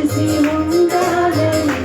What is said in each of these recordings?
కలిసి ఉండాలని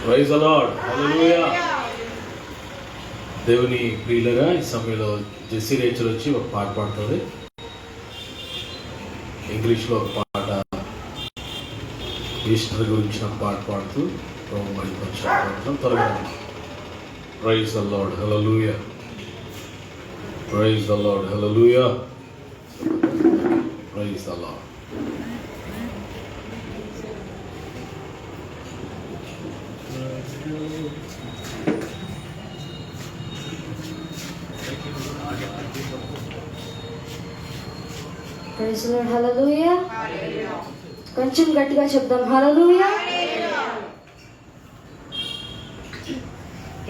praise the lord, హల్లెలూయా. దేవుని ప్రియులరా, ఈ సమయంలో జెస్సీ రేచల్ వచ్చి ఒక పాట పాడుతుంది. ఇంగ్లీష్లో ఒక పాట, ఈస్టర్ గురించిన పాట పాడుతూ త్వరగా. Praise the lord, hallelujah. Praise the lord, hallelujah. Praise the lord. Praise the lord. Hallelujah. కొంచెం గట్టిగా చెప్దాం. Hallelujah.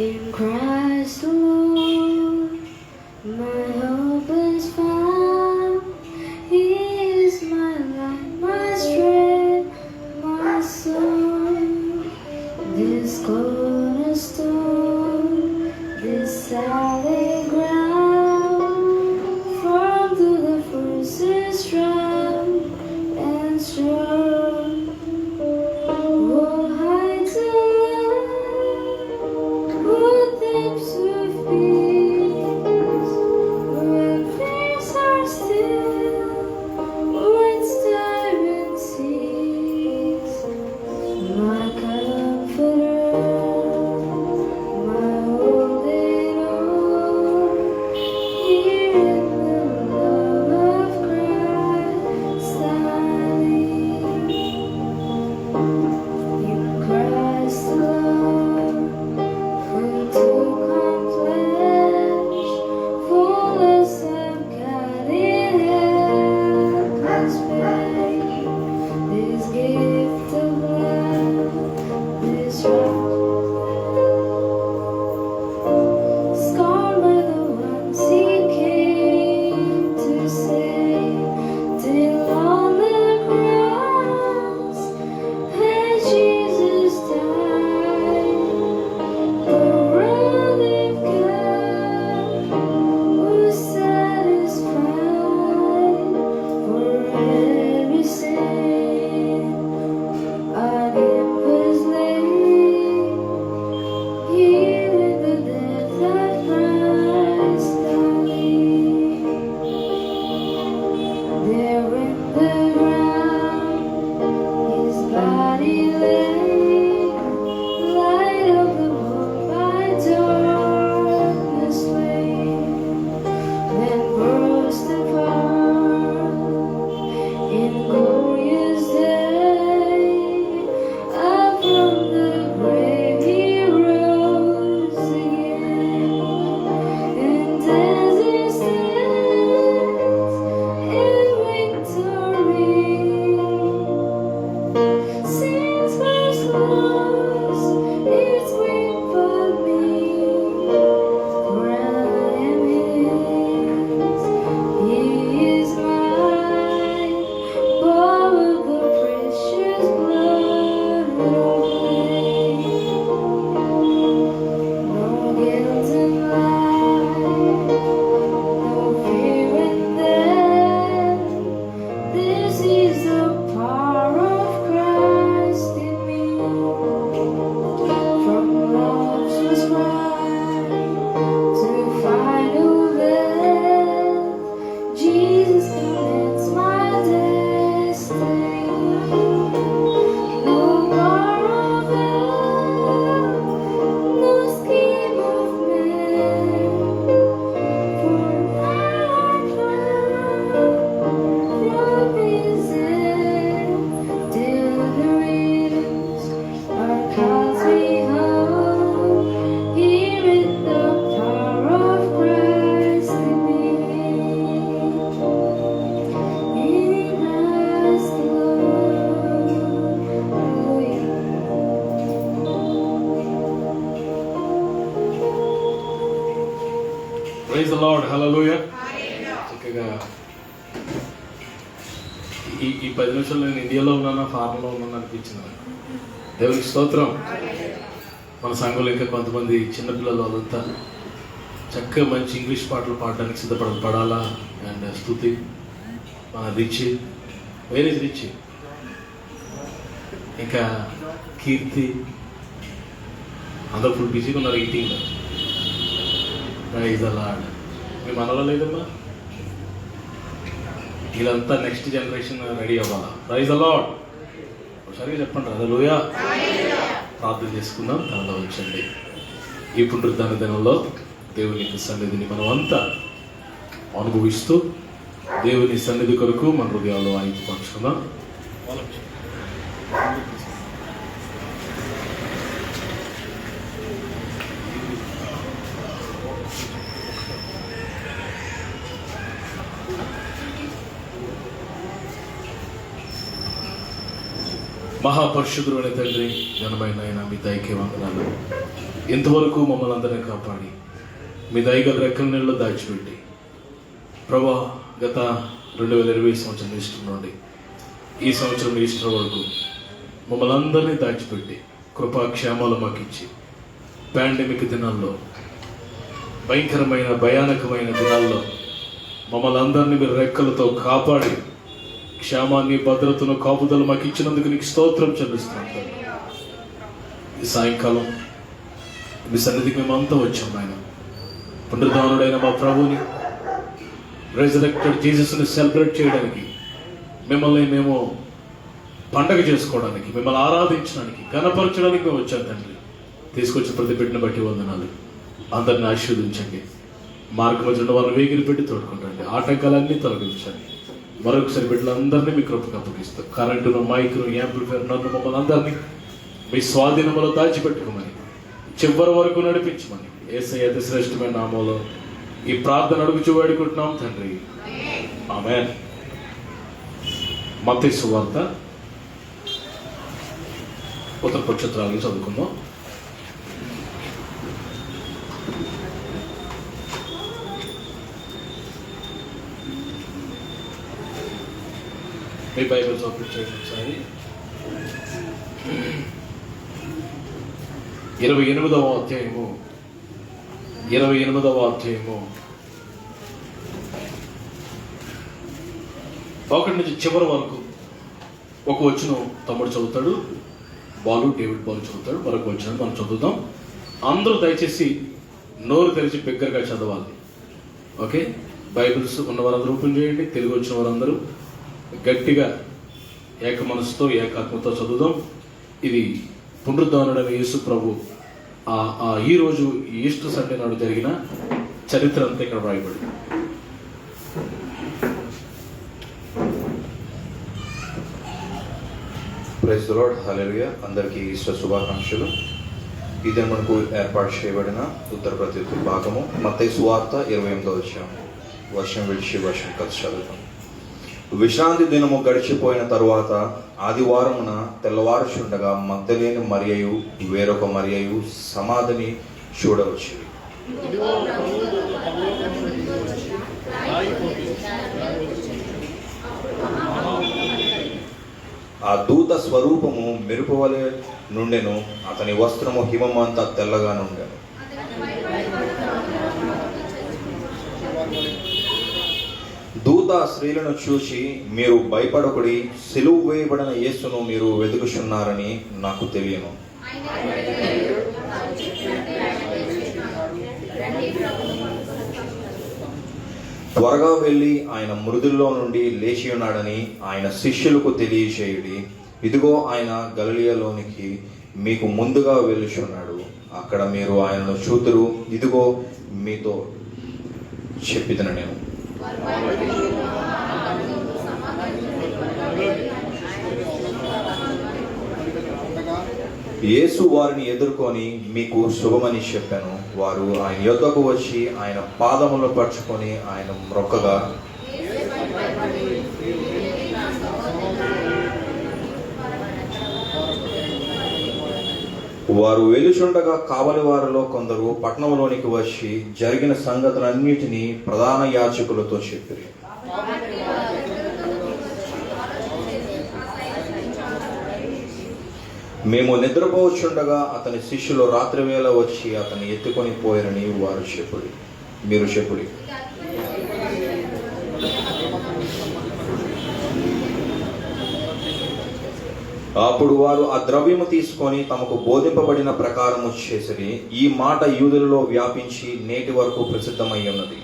In Christ alone, my hope is found. He is my light, my strength, my soul. This cornerstone, this solid ground, from to the first is strong and strong. Oh, heights of love, oh, depths of peace, when fears are still, when tyrant cease, my comforter, my holding on, here in the love of Christ I live. In Christ alone, who took on flesh, fullness of God in helpless babe, this gift of love, this scorned by the ones He came to save, till on the cross, as Jesus died, the wrath of God was satisfied for every sin. On Him was laid, here in the death of Christ I live. There in the ground, His body lay, light of the world by darkness slain, then burst apart in glorious day. Up from the grave He rose again, and as He stands in victory, sin's first lost its weight but me, for I am His, He is mine, bought with the precious blood of Lamb. No guilt in life, no fear in death. This is the power of Christ in me. From love's was cry to final death, Jesus commands my destiny. No power of hell, no scheme of man, for thou art from His hand, till the rhythms are calls me home, here in the power of Christ in me. In Christ alone. Praise the lord. Hallelujah. చక్కగా ఈ 10 నిమిషాలు నేను ఇండియాలో ఉన్నానా ఫారెన్లో ఉన్నాను అనిపించింది నాకు. దేవునికి స్తోత్రం. మన సంఘంలో ఇంకా కొంతమంది చిన్నపిల్లలు వాళ్ళంతా చక్కగా మంచి ఇంగ్లీష్ పాటలు పాడడానికి సిద్ధపడాలా. అండ్ స్తుతి మన రిచ్, వేరే రిచ్, ఇంకా కీర్తి, అందరూ ఫుల్ బిజీగా ఉన్నారు ఈటింగ్లో. Praise the lord. మీ మనలో లేదమ్మా, వీళ్ళంతా నెక్స్ట్ జనరేషన్ రెడీ అవ్వాలా. Praise the lord. ఒకసారిగా చెప్పండి హల్లెలూయా. ప్రార్థన చేసుకుందాం. తనలో వచ్చండి. ఈ పునరుద్ధాన దినంలో దేవుని సన్నిధిని మనం అంతా అనుభవిస్తూ దేవుని సన్నిధి కొరకు మన హృదయాల్లో ఆయుధపరుచుకుందాం. మహాపరిశుద్ధుడైన తండ్రి, ఘనమైన ఆయన మీ దయకే వందనాలు. ఇంతవరకు మమ్మల్ని అందరినీ కాపాడి మీ దయగల రెక్కల నీళ్ళలో దాచిపెట్టి ప్రభా, గత 2020 సంవత్సరం ఈస్టర్ నుండి ఈ సంవత్సరం ఈస్టర్ వరకు మమ్మల్ని అందరినీ దాచిపెట్టి కృపాక్షేమాలు మాకు ఇచ్చి పాండమిక్ దినాల్లో, భయంకరమైన భయానకమైన దినాల్లో మమ్మల్ని అందరినీ మీరు రెక్కలతో కాపాడి క్షేమాన్ని, భద్రతను, కాపుదలు మాకు ఇచ్చినందుకు నీకు స్తోత్రం చెల్లిస్తున్నాం. ఈ సాయంకాలం మీ సన్నిధికి మేమంతా వచ్చాం ఆయన. పునరుద్ధానుడైన మా ప్రభుని, రెజరెక్టెడ్ జీసస్ని సెలబ్రేట్ చేయడానికి, మిమ్మల్ని మేము పండగ చేసుకోవడానికి, మిమ్మల్ని ఆరాధించడానికి, ఘనపరచడానికి మేము వచ్చాం తండ్రి. తీసుకొచ్చిన ప్రతి బిడ్డను బట్టి వందనాలు. అందరిని ఆశీర్వదించండి. మార్గం వచ్చిన వాళ్ళని వేగిరి పెట్టి తోడుకుంటండి. ఆటంకాలన్నీ తొలగించండి. మరొకసారి బిడ్డలందరినీ మీ కృపకు అప్పగిస్తాం. కరెంటును, మైకును, యాంప్లిఫైర్, నన్ను మమ్మల్ని అందరినీ మీ స్వాధీనంలో దాచిపెట్టుకోమని, చివరి వరకు నడిపించమని యేసయ్య అతి శ్రేష్టమైన నామంలో ఈ ప్రార్థన అడుగుచూ వేడుకుంటున్నాం తండ్రి. ఆమేన్. మత్తయి సువార్త ఉత్తర నక్షత్రాలను చదువుకుందాం. మీ బైబిల్స్ ఓపెన్ చేయండి ఒకసారి. 28వ అధ్యాయము 1 నుంచి చివరి వరకు ఒక వచనం తమ్ముడు చదువుతాడు, డేవిడ్ బాలు చదువుతాడు. మరొక వచనం మనం చదువుతాం. అందరూ దయచేసి నోరు తెరిచి బిగ్గరగా చదవాలి. ఓకే, బైబిల్స్ ఉన్న వారందరూ ఓపెన్ చేయండి. తెలుగు వచ్చిన వారందరూ గట్టిగా ఏక మనసుతో, ఏకాత్మతో చదువుదాం. ఇది పునరుద్ధానుడైన యేసు ప్రభు ఈరోజు ఈస్టర్ సండే నాడు జరిగిన చరిత్ర అంతా ఇక్కడ రాయబడింది. ప్రైజ్ ది లార్డ్, హల్లెలూయా. అందరికీ ఈస్టర్ శుభాకాంక్షలు. ఇదే మనకు ఏర్పాటు చేయబడిన ఉత్తర ప్రత్యుత్తర భాగము. మత్తయి సువార్త 28వ అధ్యాయం. వర్షం విడిచి వర్షం కలిసి చదువుతాం. విశ్రాంతి దినము గడిచిపోయిన తరువాత ఆదివారమున తెల్లవారుచుండగా మగ్దలేని మరియయు వేరొక మరియయు సమాధిని చూడవచ్చు. ఆ దూత స్వరూపము మెరుపు వలె నుండెను. అతని వస్త్రము హిమమంతా తెల్లగా నుండెను. దూత స్త్రీలను చూసి, మీరు భయపడకుడి, సిలువ వేయబడిన యేసును మీరు వెతుకుచున్నారని నాకు తెలియను. త్వరగా వెళ్ళి ఆయన మృతుల్లో నుండి లేచి ఉన్నాడని ఆయన శిష్యులకు తెలియచేయుడి. ఇదిగో ఆయన గలిలయలోనికి మీకు ముందుగా వెళ్ళుచున్నాడు. అక్కడ మీరు ఆయనను చూతురు. ఇదిగో మీతో చెప్పిదను నేను. యేసు వారిని ఎదుర్కొని, మీకు శుభమని చెప్పాను. వారు ఆయన యొద్దకు వచ్చి ఆయన పాదములను పట్టుకొని ఆయన మ్రొక్కగా, వారు వెలుచుండగా కావలి వారిలో కొందరు పట్టణంలోనికి వచ్చి జరిగిన సంగతులన్నిటినీ ప్రధాన యాజకులతో చెప్పిరి. మేము నిద్రపోవచ్చుండగా అతని శిష్యులు రాత్రివేళ వచ్చి అతన్ని ఎత్తుకొని పోయారని వారు మీరు చెప్పుడి. అప్పుడు వారు ఆ ద్రవ్యము తీసుకొని తమకు బోధింపబడిన ప్రకారము చేసిరి. ఈ మాట యూదులలో వ్యాపించి నేటి వరకు ప్రసిద్ధమై ఉన్నది.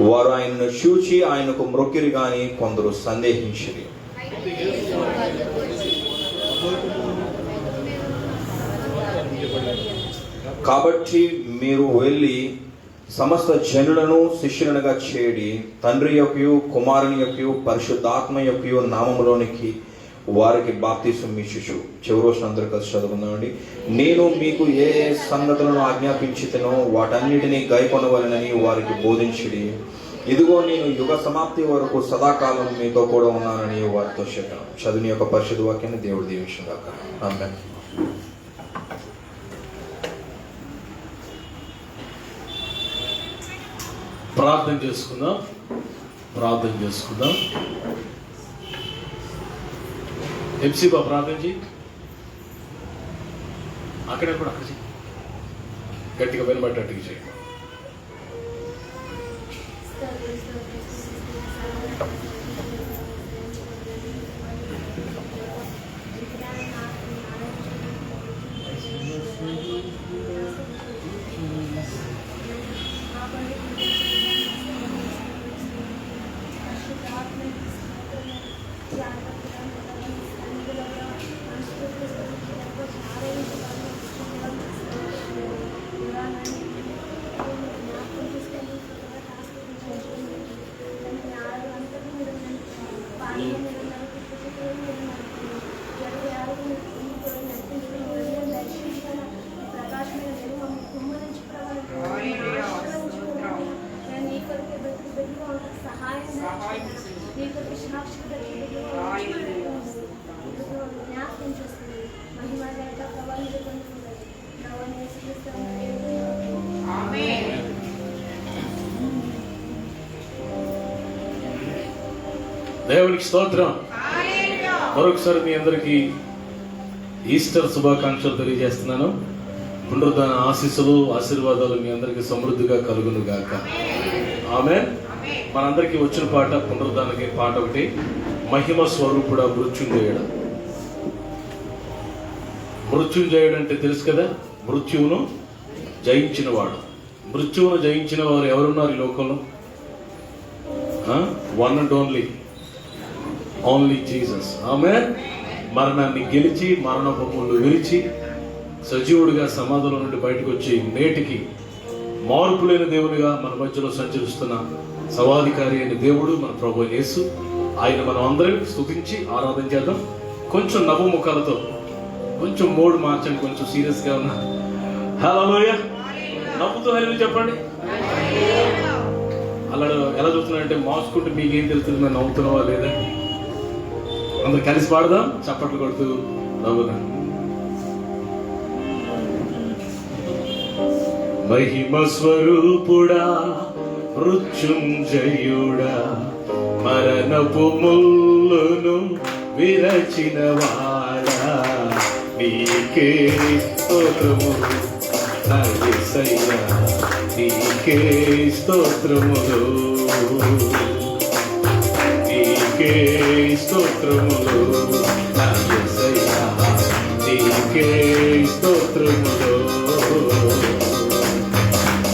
వారు ఆయనను చూచి ఆయనకు మ్రొక్కిరి గాని కొందరు సందేహించిరి. కాబట్టి మీరు వెళ్ళి సమస్త జనులను శిష్యులనుగా చేడి, తండ్రి యొక్కయు కుమారుని యొక్కయు పరిశుద్ధాత్మ యొక్కయు నామములోనికి వారికి బాప్తిసం ఇచ్చుచు. చివరి రోజున అందరూ కలిసి చదువుకుందామండి. నేను మీకు ఏ సంగతులను ఆజ్ఞాపించితేనో వాటన్నిటినీ గైకొనవలెనని వారికి బోధించిడి. ఇదిగో నేను యుగ సమాప్తి వరకు సదాకాలం మీతో కూడా ఉన్నానని వారితో చెప్పాను. చదువుని యొక్క పరిశుద్ధ వాక్యాన్ని దేవుడు దీవించుగాక. ఆమేన్. ప్రార్థన చేసుకుందాం. ఎంసీబా ప్రార్థన చేయి. అక్కడే కూడా అక్కడ చేయి. గట్టిగా వినబట్టేట్టుగా చేయి. దేవునికి స్తోత్రం. మరొకసారి మీ అందరికీ ఈస్టర్ శుభాకాంక్షలు తెలియజేస్తున్నాను. పునరుద్ధాన ఆశీస్సులు ఆశీర్వాదాలు మీ అందరికీ సమృద్ధిగా కలుగును గాక. ఆమేన్. మనందరికీ వచ్చిన పాట పునరుద్ధానికి పాట ఒకటి, మహిమ స్వరూపుడా మృత్యుంజయుడు. మృత్యుంజయుడు అంటే తెలుసు కదా, మృత్యువును జయించిన వాడు. మృత్యువును జయించిన వారు ఎవరున్నారు ఈ లోకంలో? One and only Jesus. Amen. మరణాన్ని గెలిచి మరణపు ముళ్ళు విరిచి సజీవుడిగా సమాధిలో నుండి బయటకు వచ్చి నేటికి మార్పు లేని దేవునిగా మన మధ్యలో సంచరిస్తున్న సర్వాధికారి అయిన దేవుడు మన ప్రభువు యేసు. ఆయన మనం అందరం స్తుతించి ఆరాధన చేద్దాం. కొంచెం నవ్వు ముఖాలతో, కొంచెం మూడ్ మార్చండి, కొంచెం సీరియస్గా ఉన్నా. హల్లెలూయా. నవ్వుతూ హల్లెలూయా చెప్పండి. అలా ఎలా చూస్తున్నారంటే మార్చుకుంటే మీకేం తెలుస్తుంది, మేము నవ్వుతున్నావా లేదా? అందరు కలిసి పాడదాం, చప్పట్లు కొడుతూ నవ్వుదాం. మహిమ స్వరూపుడా మృత్యుంజయుడా, మరణపు ముల్లును విరచిన వాడా, నీకే స్తోత్రములు నా యేసయ్యా, నీకే స్తోత్రములు, నీకే స్తోత్రములు నా యేసయ్యా, నీకే స్తోత్రములు.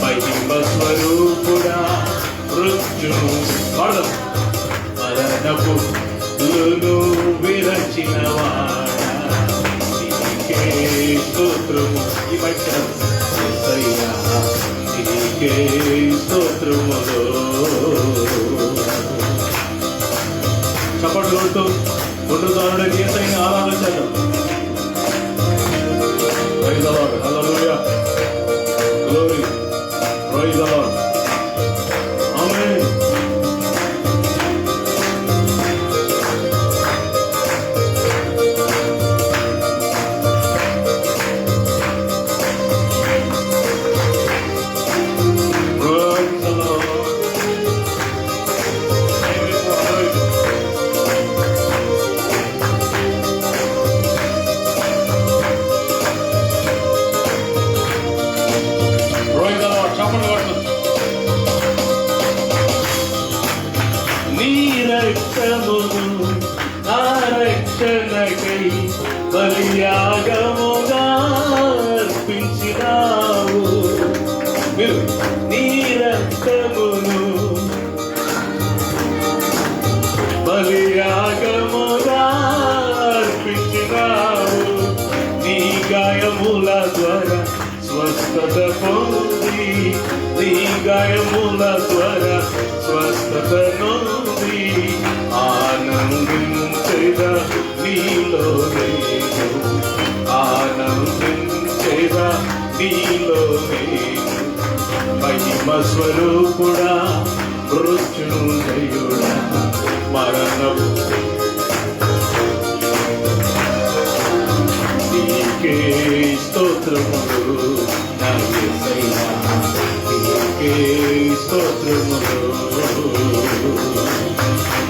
మహిమ స్వరూపుడా మృత్యు మరణపు ముల్లును విరచిన వాడా, నీకే స్తోత్రము. ఈ బయట యేసయ్యా, నీకే స్తోత్రములు. చప్పట్లు కొడుతూ పునరుద్ధానుడైన యేసయ్యని ఆరాధన చేద్దాం. Praise the lord. Hallelujah. Glory. Praise the lord. Amen. రక్షణకై బలియాగముగా అర్పించినావు. మీరు నీ రక్తమును బలియాగముగా అర్పించినావు. నీ గాయముల ద్వారా స్వస్థత పొంది, నీ గాయముల ద్వారా స్వస్థత నొంది ఆనందించేదా నీలో నేను, ఆనందించేదా నీలో నేను. మహిమ స్వరూపుడా మృత్యును జయుడా మరణము నీకే స్తోత్రములు నా యేసయ్యా నీకే స్తోత్రములు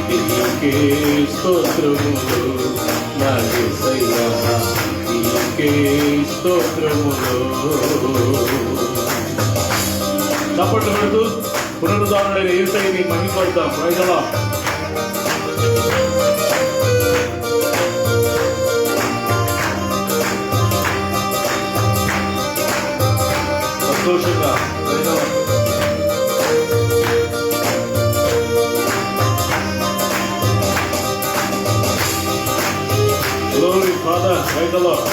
నీకే స్తోత్రములు నా యేసయ్యా నీకే స్తోత్రములు. చప్పట్లు పెడుతూ పునరుద్ధారుడైన యేసయ్యని మహిమపడతాం. Praise the lord. సంతోషంగా Glory, Father, praise the Lord.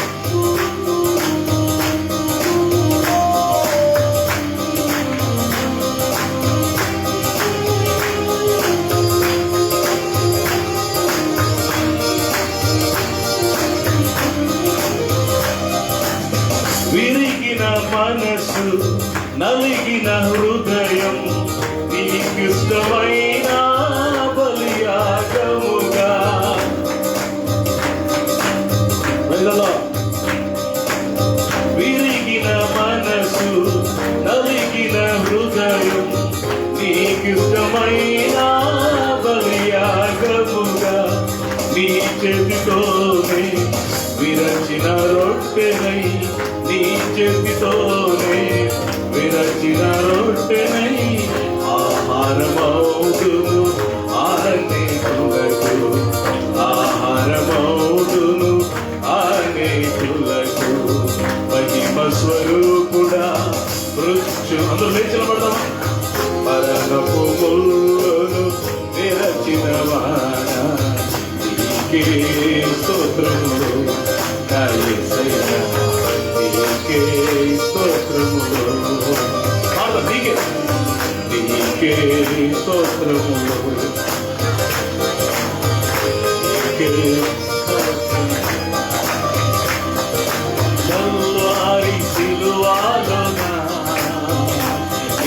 విరిగిన మనసు నలిగిన హృదయం నీకిష్టమైన బలియాగముగా విరిగిన మనసు నలిగిన హృదయం నీకిష్టమైన బలియాగముగా నీ చేతితోనే విరచిన రొట్టెనై నీ చేతితోనే విరచిన రొట్టెనై ఆహారమౌదును అనేకులకు ఆహారమౌదును అనేకులకు మహిమ స్వరూపుడా మృత్యు అందరూ లేచిన పడదాం మరణపు ముళ్ళను విరచిన వాడా నీకే స్తోత్రములు నా యేసయ్యా నీకే స్తోత్రములు. నీకే నీకే స్తోత్రములు నీకే కల్వారి సిలువలోన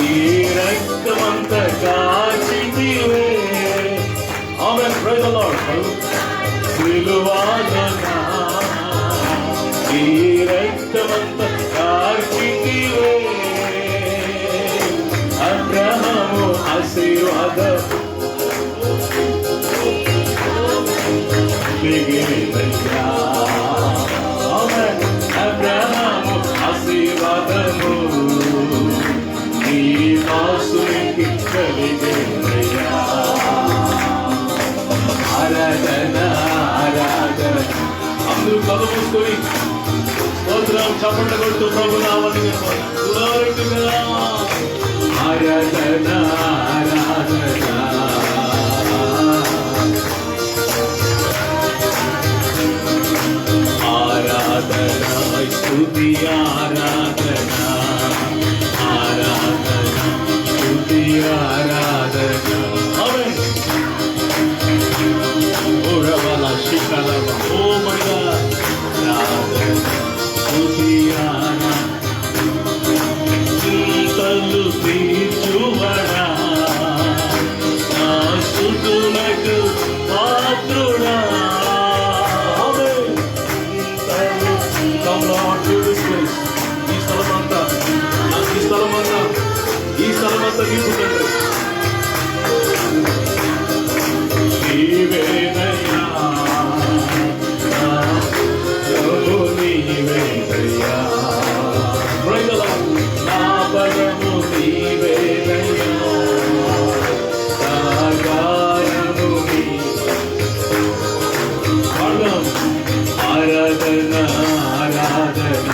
ఈ రక్తమంత కాచితివే. ఆమేన్. Praise the lord. సిలువలోన ఈ రక్తమంత కాచితివే. అబ్రహాము ఆశీర్వాదం మిగిలినయ్యా. ఆమేన్. అబ్రహాము ఆశీర్వాదము నీ దాసునికి కలిగినయ్యా. ఆరాధన ఆరాధన. అందరూ కళ్ళు మూసుకొని స్తోత్రం చప్పట్లు కొడుతూ ప్రభు నామమున గ్లోరీ టు గాడ్. ఆరాధన ఆరాధన ఆరాధన స్తుతి ఆరాధన ఆరాధన స్తుతి ఆరాధన. ఆమేన్. ఓరవల శిఖరవ ఓ మై గాడ్ ఆరాధన స్తుతి ఆరాధన చింతలు తీర్చువడా నా స్తుతులకు పాత్రుడా. ఈ స్థలమంతా తీసుకుంటే నీవేనయ్యా నీవేనయ్యా. నా బలము నీవేనయ్యా నా గానము ఆరాధన ఆరాధన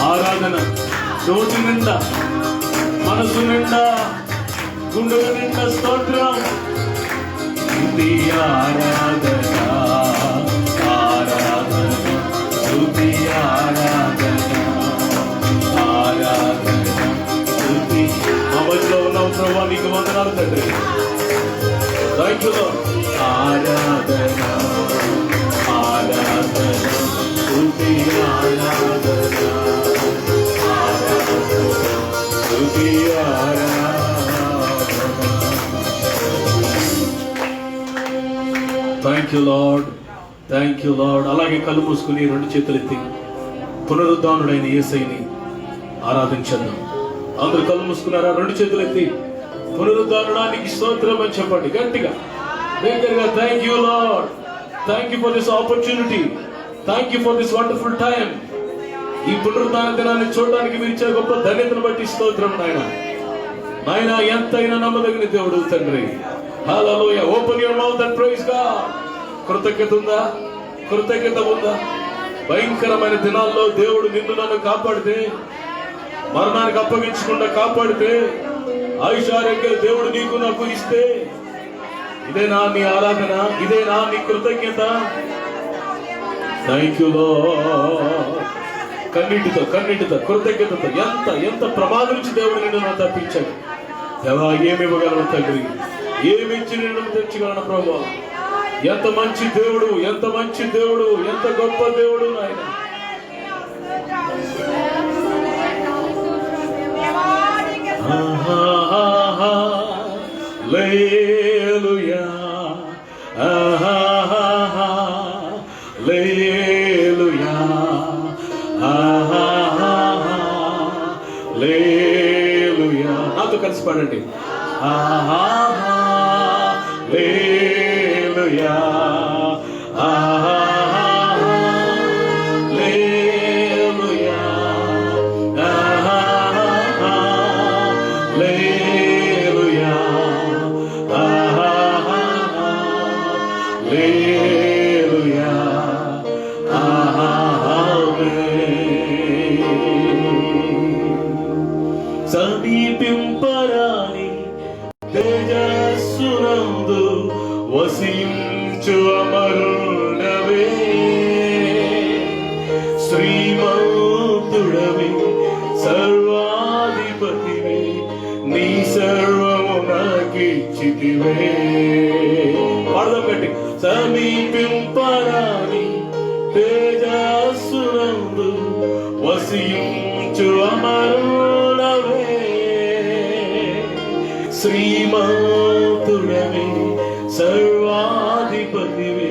ఆరాధన నోటి నిండా మనసు నిండా గుండెల నిండా స్తోత్రం. స్తుతి ఆరాధన ఆరాధన స్తుతి ఆరాధన వందనాలు తండ్రి. Thank you lord. ఆరాధన ఆరాధన స్తుతి ఆరాధన స్తుతి ఆరాధన. Thank you lord. Thank you lord. అలాగే కళ్ళు మూసుకుని రెండు చేతులు ఎత్తి పునరుద్ధానుడైన యేసయ్యని ఆరాధించండి. అందరూ కళ్ళు మూసుకున్నారా? రెండు చేతులు ఎత్తి పునరుద్ధానుడానికి స్తోత్రం అని చెప్పండి గట్టిగా దగ్గరగా. Thank you lord. Thank you for this opportunity. Thank you for this wonderful time. ఈ పునరుద్ధాన దినాన్ని చూడడానికి మీరు ఇచ్చిన గొప్ప ధన్యతను బట్టి స్తోత్రం నాయన. నాయన ఎంతైనా నమ్మదగిన దేవుడు తండ్రి. Hallelujah. Open your mouth and praise God. కృతజ్ఞత ఉందా? కృతజ్ఞత ఉందా? భయంకరమైన దినాల్లో దేవుడు నిన్ను నన్ను కాపాడితే, మరణానికి అప్పగించకుండా కాపాడితే, ఆయుషారోగ్య దేవుడు నీకు నాకు ఇస్తే, ఇదేనా నీ ఆరాధన? ఇదేనా నీ కృతజ్ఞత? Thank you lord. కన్నీటితో కృతజ్ఞతతో ఎంత ఎంత ప్రమాదం నుంచి దేవుడు నిన్ను నన్ను తప్పించాడు. దేవా ఏమి ఇవ్వగలను తండ్రి? ఏమిచ్చి నిన్ను తెచ్చగలను ప్రభా? ఎంత మంచి దేవుడు, ఎంత మంచి దేవుడు, ఎంత గొప్ప దేవుడు నాయన. హల్లెలూయా హల్లెలూయా హల్లెలూయా. నాతో కలిసి పాడండి. హల్లెలూయా హల్లెలూయా హల్లెలూయా హల్లెలూయా. సమీపింపరాని తేజస్సునందు వసించు అమరుడవే, శ్రీమంతుడవే, సర్వాధిపతివే, నీ సర్వము నాకిచ్చితివే. పాడదాం గట్టి. సమీపింపరాని తేజస్సునందు వసించు అమరుడవే, శ్రీమంతుడవే, సర్వాధిపతివే,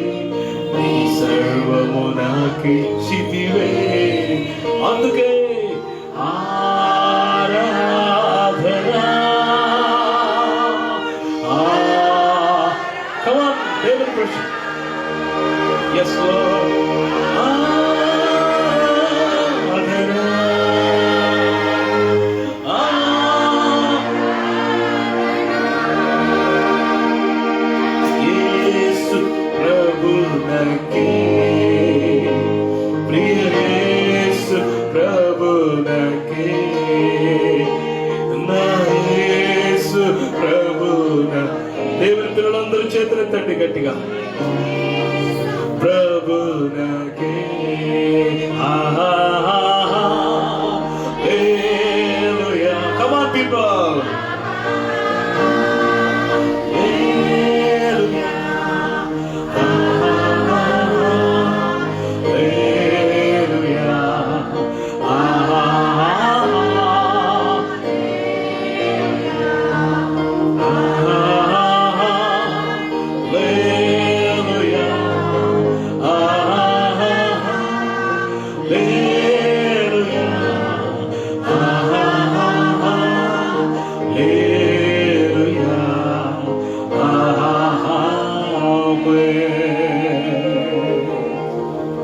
నీ సర్వము నాకిచ్చితివే. అందుకే ఆరాధనా. Come on, David Christian. Yes, Lord. ఆరాధనా. యేసు ప్రభునకే, ప్రియ యేసు ప్రభునకే, నా యేసు ప్రభున. దేవుని పిల్లలందరూ చేతులెత్తండి గట్టిగా. ప్రభునకే హల్లెలూయా. Come on people.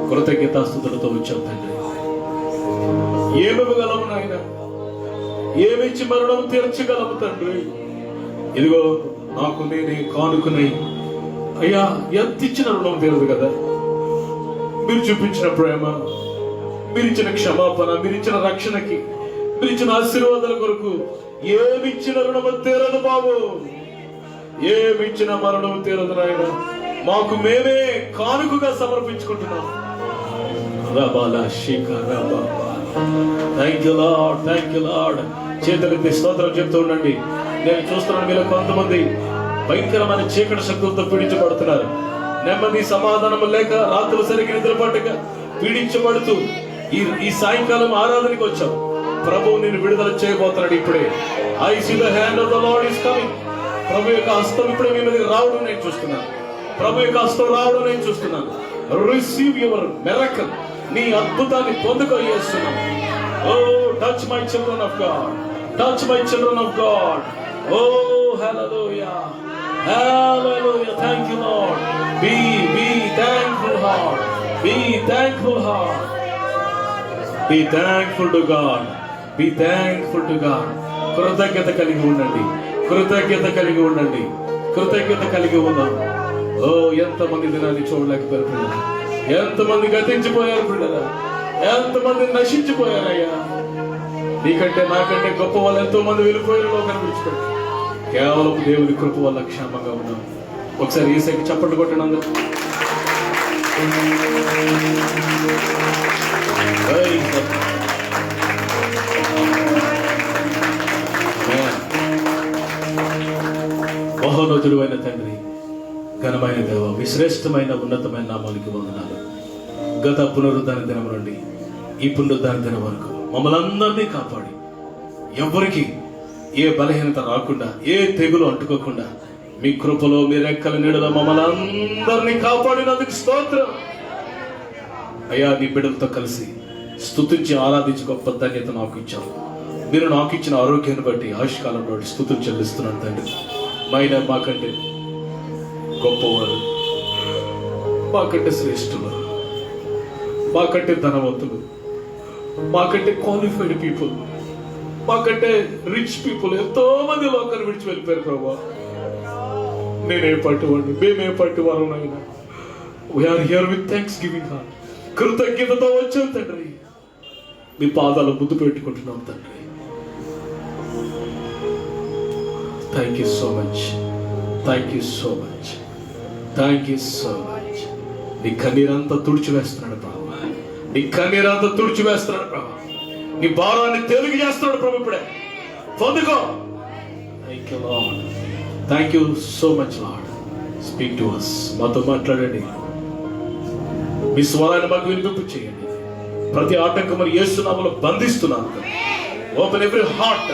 కృతజ్ఞతాస్తుతులతో వచ్చాం తండ్రి. ఏమివ్వగలము నాయన? ఏమిచ్చి మరణం తీర్చగలము తండ్రి? ఇదిగో నాకు నేనే కానుకున్నాయి అయ్యా. ఎంత ఇచ్చిన రుణం తీరదు కదా. మీరు చూపించిన ప్రేమ, మీరిచ్చిన క్షమాపణ, మీరిచ్చిన రక్షణకి, మీరిచ్చిన ఆశీర్వాదాల కొరకు ఏమిచ్చిన రుణము తీరదు బాబు. ఏమిచ్చిన మరణం తీరదు నాయన. మాకు మేమే కానుకగా సమర్పించుకుంటున్నాం. Thank you lord, thank you lord. చేతులెత్తి స్తోత్రం చెప్తూ ఉండండి. నేను చూస్తున్నాను మీలో కొంతమంది భయంకరమైన చీకటి శక్తులతో పీడించబడుతున్నారు. నెమ్మది సమాధానం లేక రాత్రులు సరిగ్గా నిద్రపట్టక పీడించబడుతూ ఈ సాయంకాలం ఆరాధనకి వచ్చావు. ప్రభువు నిన్ను విడుదల చేయబోతున్నాడు ఇప్పుడే. I see the hand of the lord is coming. ప్రభు యొక్క హస్తం ఇప్పుడే మీ మీద రావడం నేను చూస్తున్నాను. ప్రభు యొక్క హస్తం రావడం నేను చూస్తున్నాను. Receive your miracle. నీ అద్భుతాన్ని పొందుకో చేస్తున్నాను. Oh touch my children of God, touch my children of God. Oh hallelujah, hallelujah. Thank you lord. Be thankful heart, be thankful heart, be thankful to God, be thankful to God. కృతజ్ఞత కలిగి ఉండండి, కృతజ్ఞత కలిగి ఉండండి, కృతజ్ఞత కలిగి ఉందాం. ఓ ఎంతమంది దినాన్ని చూడలేకపోయారు పిల్లలు, ఎంతమంది గతించిపోయారు పిల్లలు, ఎంతమంది నశించిపోయారయ్యా. నీకంటే నాకంటే గొప్ప వాళ్ళు ఎంతో మంది వెళ్ళిపోయారు లోకాన్ని విడిచిపెట్టి. కేవలం దేవుని కృప వల్ల క్షేమంగా ఉన్నాం. ఒకసారి ఈసారికి చప్పట్లు కొట్టండి అందరూ. మహోన్నతుడు అయిన తండ్రి, ఘనమైన దేవ, మీ శ్రేష్టమైన ఉన్నతమైన నామానికి వందనాలు. గత పునరుద్ధాన దినం నుండి ఈ పునరుద్ధాన దినం వరకు మమ్మల్ని అందరినీ కాపాడి, ఎవరికి ఏ బలహీనత రాకుండా, ఏ తెగులు అంటుకోకుండా మీ కృపలో మీ రెక్కల నీడలో మమ్మల్ని అందరినీ కాపాడినందుకు స్తోత్రం అయ్యా. నీ బిడ్డలతో కలిసి స్తుతించి ఆరాధించి గొప్ప ధన్యత నాకు ఇచ్చావు. మీరు నాకు ఇచ్చిన ఆరోగ్యాన్ని బట్టి ఆయుష్కాలంలో స్తుతులు చెల్లిస్తున్నాను తండ్రి. మాకంటే గొప్పవారు, మాకంటే శ్రేష్ఠులు, మాకంటే ధనవంతులు, మాకంటే క్వాలిఫైడ్ పీపుల్, మాకంటే రిచ్ పీపుల్ ఎంతో మంది లోకాన్ని విడిచి వెళ్ళిపోయారు ప్రభా. నేనే పట్టువాడిని, మేమే పట్టువారు నాయన. We are here with thanksgiving heart. కృతజ్ఞతతో వచ్చాం తండ్రి, మీ పాదాలు ముద్దు పెట్టుకుంటున్నాం తండ్రి. Thank you so much, thank you so much, thank you so much. నీ కన్నీరంతా తుడిచివేస్తున్నాడు ప్రభు, నీ కన్నీరంతా తుడిచివేస్తున్నాడు ప్రభు. నీ భారాన్ని తెలుగు చేస్తున్నాడు ప్రభు. ఇప్పుడే పొందుకో. Thank you lord, thank you so much lord. Speak to us, మాతో మాట్లాడండి. మీ స్వరాన్ని మాకు వినిపింపు చేయండి. ప్రతి ఆటంకం యేసు నామములో బంధిస్తున్నాను. ఓపెన్ ఎవ్రీ హార్ట్,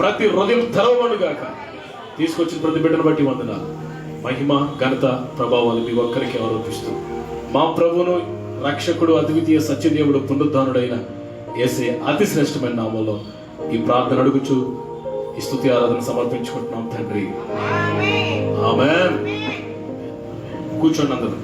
ప్రతి హృదయం తెరవబడుగాక. తీసుకొచ్చిన ప్రతి బిడ్డను బట్టి వందనాలు. మహిమ ఘనత ప్రభావాలు మీ ఒక్కరికి ఆరోపిస్తూ మా ప్రభువును రక్షకుడు అద్వితీయ సత్యదేవుడు పునరుద్ధానుడైన యేసే అతి శ్రేష్టమైన నామంలో ఈ ప్రార్థన అడుగుచు ఈ స్తుతి ఆరాధన సమర్పించుకుంటున్నాం తండ్రి. ఆమేన్. కూర్చోండి అందరూ.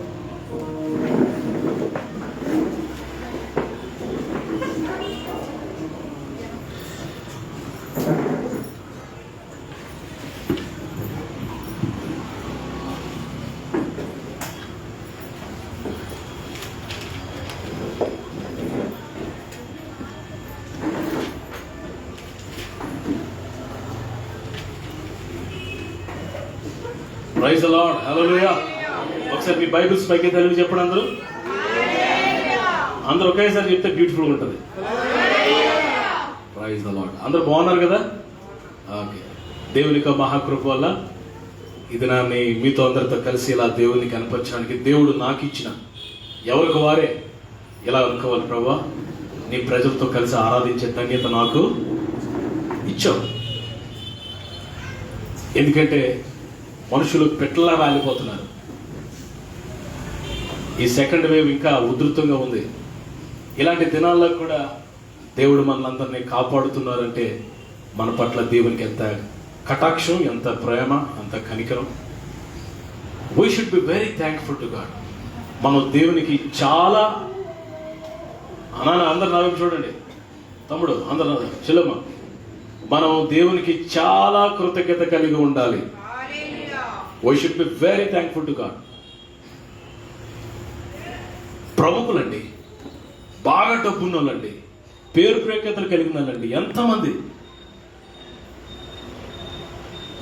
ప్రైజ్ ది లార్డ్, హల్లెలూయా. ఒకసారి మీ బైబిల్స్ పైకి తెలుగు చెప్పండి అందరూ. అందరూ ఒకేసారి చెప్తే బ్యూటిఫుల్ ఉంటుంది. Praise the Lord. అందరూ బాగున్నారు కదా? ఓకే. దేవుని యొక్క మహాకృప వల్ల ఈ దినాన్ని మీతో అందరితో కలిసి ఇలా దేవుని కనపరచడానికి దేవుడు నాకు ఇచ్చిన, ఎవరికి వారే ఇలా అనుకోవాలి ప్రభా, నీ ప్రజలతో కలిసి ఆరాధించే ధన్యత నాకు ఇచ్చావు. ఎందుకంటే మనుషులు పెట్టలా రాలిపోతున్నారు. ఈ సెకండ్ వేవ్ ఇంకా ఉధృతంగా ఉంది. ఇలాంటి దినాల్లో కూడా దేవుడు మనలందరినీ కాపాడుతున్నారంటే మన పట్ల దేవునికి ఎంత కటాక్షం, ఎంత ప్రేమ, ఎంత కనికరం. We should be very thankful to God. మనం దేవునికి చాలా అందరు నా చూడండి తమ్ముడు, అందరు చెల్లమ్మ, మనం దేవునికి చాలా కృతజ్ఞత కలిగి ఉండాలి. We should be very thankful to God. ప్రముఖులండి, బాగా డబ్బున్నోళ్ళండి, పేరు ప్రఖ్యాతలు కలిగిన వాళ్ళండి, ఎంతమంది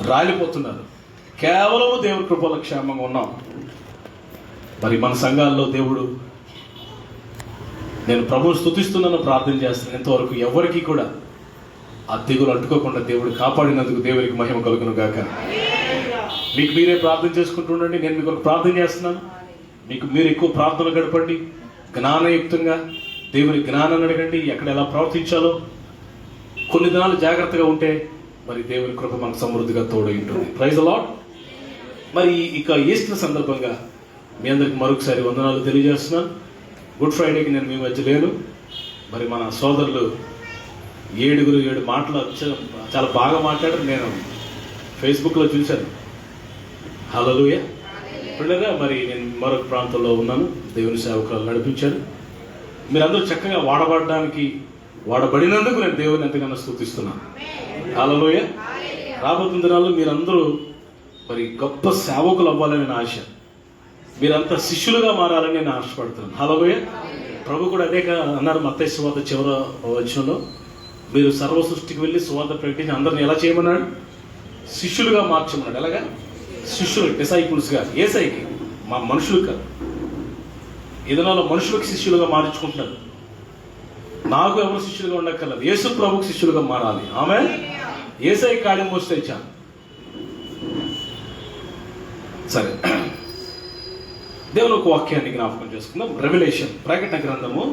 రాలిపోతున్నారు. కేవలం దేవుడి కృపలో క్షేమంగా ఉన్నాం. మరి మన సంఘాల్లో దేవుడు, నేను ప్రభువుని స్తుతిస్తున్నాను, ప్రార్థన చేస్తున్నాను, ఇంతవరకు ఎవరికి కూడా ఆ తెగులు అంటుకోకుండా దేవుడు కాపాడినందుకు దేవునికి మహిమ కలుగును గాక. మీకు మీరే ప్రార్థన చేసుకుంటుండండి. నేను మీకు ప్రార్థన చేస్తున్నాను. మీకు మీరు ఎక్కువ ప్రార్థనలు గడపండి. జ్ఞానయుక్తంగా దేవుని జ్ఞానాన్ని అడగండి. ఎక్కడ ఎలా ప్రవర్తించాలో కొన్ని దినాలు జాగ్రత్తగా ఉంటే మరి దేవుని కృప మనకు సమృద్ధిగా తోడై ఉంటుంది. Praise the Lord. మరి ఇక ఈస్టర్ సందర్భంగా మీ అందరికి మరొకసారి వందనాలు తెలియజేస్తున్నాను. గుడ్ ఫ్రైడేకి నేను మీ మధ్య లేను. మరి మన సోదరులు 7 మాటలు చాలా బాగా మాట్లాడారు. నేను ఫేస్బుక్లో చూశాను. హల్లెలూయా. పిల్లగా మరి నేను మరొక ప్రాంతంలో ఉన్నాను. దేవుని సేవకులు నడిపించారు. మీరందరూ చక్కగా వాడబడినందుకు నేను దేవుని ఎంతగానో స్తుతిస్తున్నాను. హల్లెలూయా. రాబోతున్న దినాల్లో మీరందరూ మరి గొప్ప సేవకులు అవ్వాలని నా ఆశ. మీరంతా శిష్యులుగా మారాలని నేను ఆశపడుతున్నాను. హల్లెలూయా. ప్రభు కూడా అదే అన్నారు మత్తయి సువార్త చివరి వచనంలో, మీరు సర్వ సృష్టికి వెళ్ళి సువార్త ప్రకటించి అందరిని ఎలా చేయమన్నాడు? శిష్యులుగా మార్చమన్నాడు. ఎలాగా? శిష్యులు, డిసైపుల్స్గా. ఏసైకి, మా మనుషులకు కాదు. ఏదైనా మనుషులకు శిష్యులుగా మార్చుకుంటున్నారు. నాకు ఎవరు శిష్యులుగా ఉండక్కర్లేదు. యేసు ప్రభుకి శిష్యులుగా మారాలి. ఆమె ఏసై కార్యం మోస్తే చాలు. సరే, దేవుని ఒక వాక్యాన్ని జ్ఞాపకం చేసుకుందాం. రెవల్యూషన్, ప్రకటన గ్రంథము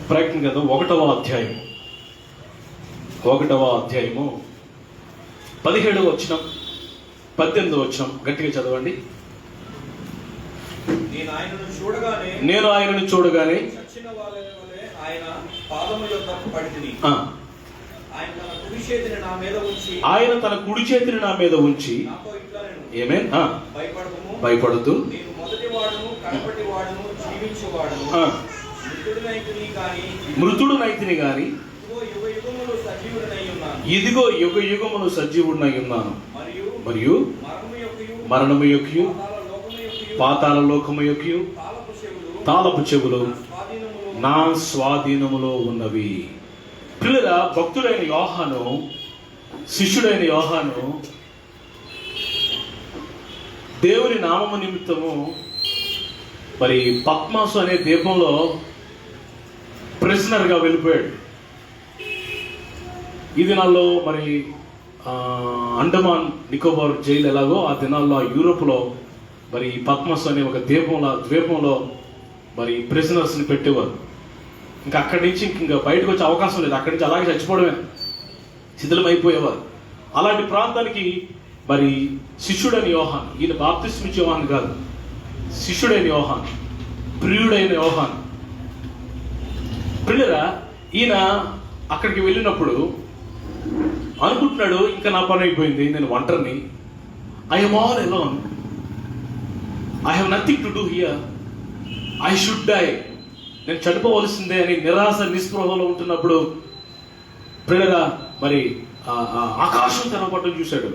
1వ అధ్యాయము 17వ వచనం 18వ వచనం గట్టిగా చదవండి. నేను ఆయనను చూడగానే చచ్చిన వాళ్ళ వలె ఆయన పాదముల యొద్ద పడితిని. ఆయన తన కుడి చేతిని నా మీద ఉంచి నాతో ఇట్లా నేను ఏమేన్ భయపడదు, నేను మొదటి వాడును కడపటి వాడును జీవించువాడును, మృతుడునైతిని గాని ఇదిగో యుగ యుగములు సజీవుడనై ఉన్నాను. మరియు మరణము యొక్కయు పాతాళ లోకము యొక్కయు తాళపు చెవులు నా స్వాధీనములో ఉన్నవి. పిల్లల భక్తుడైన యోహాను, శిష్యుడైన యోహాను దేవుని నామము నిమిత్తము మరి పద్మాసు అనే ద్వీపంలో ప్రిజనర్గా వెళ్ళిపోయాడు. ఈ దినాల్లో మరి అండమాన్ నికోబార్ జైలు ఎలాగో ఆ దినాల్లో యూరోప్లో మరి పద్మస్ అనే ఒక ద్వీపంలో మరి ప్రిజనర్స్ని పెట్టేవారు. ఇంకా అక్కడి నుంచి ఇంకా బయటకు వచ్చే అవకాశం లేదు. అక్కడి నుంచి అలాగే చచ్చిపోవడమే, శిథిలమైపోయేవారు. అలాంటి ప్రాంతానికి మరి శిష్యుడైన యోహాన్, ఈయన బాప్తిస్మ ఇచ్చే యోహాన్ కాదు, శిష్యుడైన యోహాన్, ప్రియుడైన యోహాన్. ప్రియురా, ఈయన అక్కడికి వెళ్ళినప్పుడు అనుకుంటున్నాడు, ఇంకా నా పని అయిపోయింది, నేను ఒంటరిని, I'm all alone, I have nothing to do here, I should die, నేను చనిపోవలసిందే అని నిరాశ నిస్పృహలో ఉంటున్నప్పుడు ప్రియురా మరి ఆకాశం కనపడటం చూశాడు.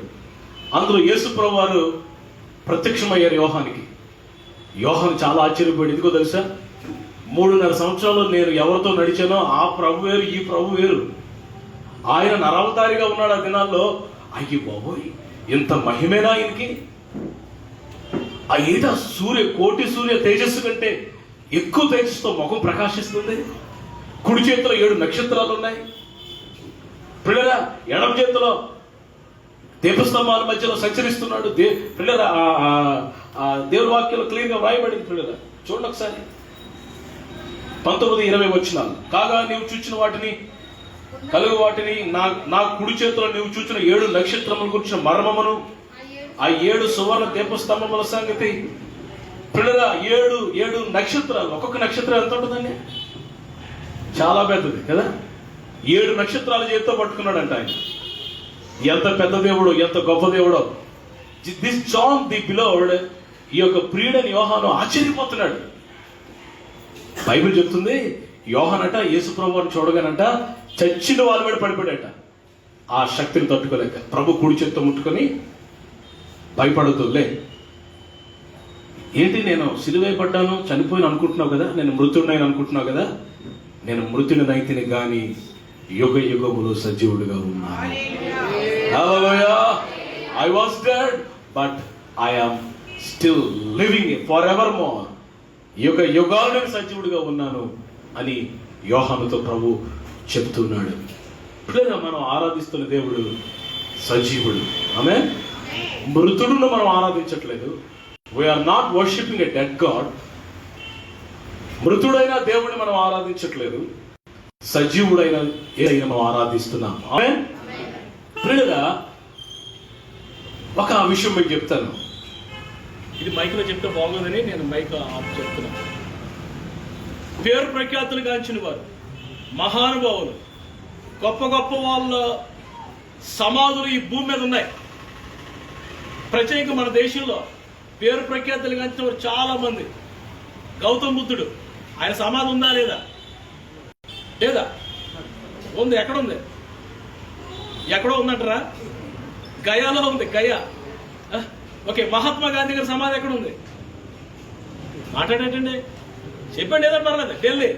అందులో యేసు ప్రభు వారు ప్రత్యక్షమయ్యారు యోహానికి. యోహాను చాలా ఆశ్చర్యపోయాడు. ఎందుకో తెలుసా? 3.5 సంవత్సరాలు నేను ఎవరితో నడిచానో ఆ ప్రభు వేరు, ఈ ప్రభు వేరు. ఆయన నరవతారిగా ఉన్నాడు ఆ దినాల్లో. అయ్యి బాబోయ్, ఇంత మహిమేనా ఆయనకి? ఆ ఏట కోటి సూర్య తేజస్సు కంటే ఎక్కువ తేజస్సుతో ముఖం ప్రకాశిస్తుంది. కుడి చేతిలో 7 నక్షత్రాలు ఉన్నాయి. పిల్లరా, ఎడమ చేతిలో దీపస్తంభాల మధ్యలో సంచరిస్తున్నాడు. పిల్లరా, దేవుని వాక్యంలో క్లియర్గా వ్రాయబడింది. పిల్లరా చూడండి ఒకసారి, 19-20 వచనాలు. కాగా నీవు చూచిన వాటిని కలుగు వాటిని నా కుడి చేతిలో నీవు చూచిన 7 నక్షత్రముల గురించిన మర్మమును, ఆ 7 సువర్ణ దీపస్తంభముల సంగతి. పిల్లరా, 7 నక్షత్రాలు. ఒక్కొక్క నక్షత్రం ఎంత ఉంటుందండి? చాలా పెద్దది కదా. 7 నక్షత్రాల చేతితో పట్టుకున్నాడంట ఆయన. ఎంత పెద్ద దేవుడు, ఎంత గొప్ప దేవుడో. దిస్ జాన్ ది బిలోవ్డ్, ఈ యొక్క ప్రియుడైన యోహాను ఆశ్చర్యపోతున్నాడు. బైబిల్ చెప్తుంది, యోహానట యేసుప్రభు వారిని చూడగానంట చచ్చిన వాళ్ళ మీద పడిపోయాడట. ఆ శక్తిని తట్టుకోలేక ప్రభు కుడి చేత్తో ముట్టుకొని భయపడుతులే. ఏంటి, నేను సిలువేయబడ్డాను, చనిపోయిన అనుకుంటున్నావు కదా, నేను మృతుడినైనా అనుకుంటున్నావు కదా, నేను మృతుడినైతిని గాని యుగ యుగములు సజీవుడిగా ఉన్నాను. హల్లెలూయా. I was dead, but I am still living forevermore. యుగ యుగాలు నేను సజీవుడిగా ఉన్నాను అని యోహానుతో ప్రభు చెప్తున్నాడు. లేదా మనం ఆరాధిస్తున్న దేవుడు సజీవుడు. ఆమె మృతుడును మనం ఆరాధించట్లేదు. We're not worshipping a dead God. మృతుడైన దేవుడిని మనం ఆరాధించట్లేదు, సజీవుడైన ఏదైనా మనం ఆరాధిస్తున్నాం. ఆమె ప్రియులుగా ఒక విషయం మీకు చెప్తాను. ఇది మైక్లో చెప్తే బాగోదని నేను మైక్ ఆఫ్ చెప్తున్నాను. పేరు ప్రఖ్యాతులు గాంచిన వారు, మహానుభావులు, గొప్ప గొప్ప వాళ్ళ సమాధులు ఈ భూమి మీద ఉన్నాయి. ప్రత్యేకంగా మన దేశంలో పేరు ప్రఖ్యాతులు గాంచిన వారు చాలా మంది. గౌతమ్ బుద్ధుడు, ఆయన సమాధి ఉందా లేదా? లేదా? ఉంది. ఎక్కడుంది? ఎక్కడో ఉందంటారా? గయాలో ఉంది. గయా. ఓకే, మహాత్మా గాంధీ గారి సమాధి ఎక్కడ ఉంది? మాట్లాడేటండి, చెప్పండి, ఏదో పర్లేదు. ఢిల్లీ.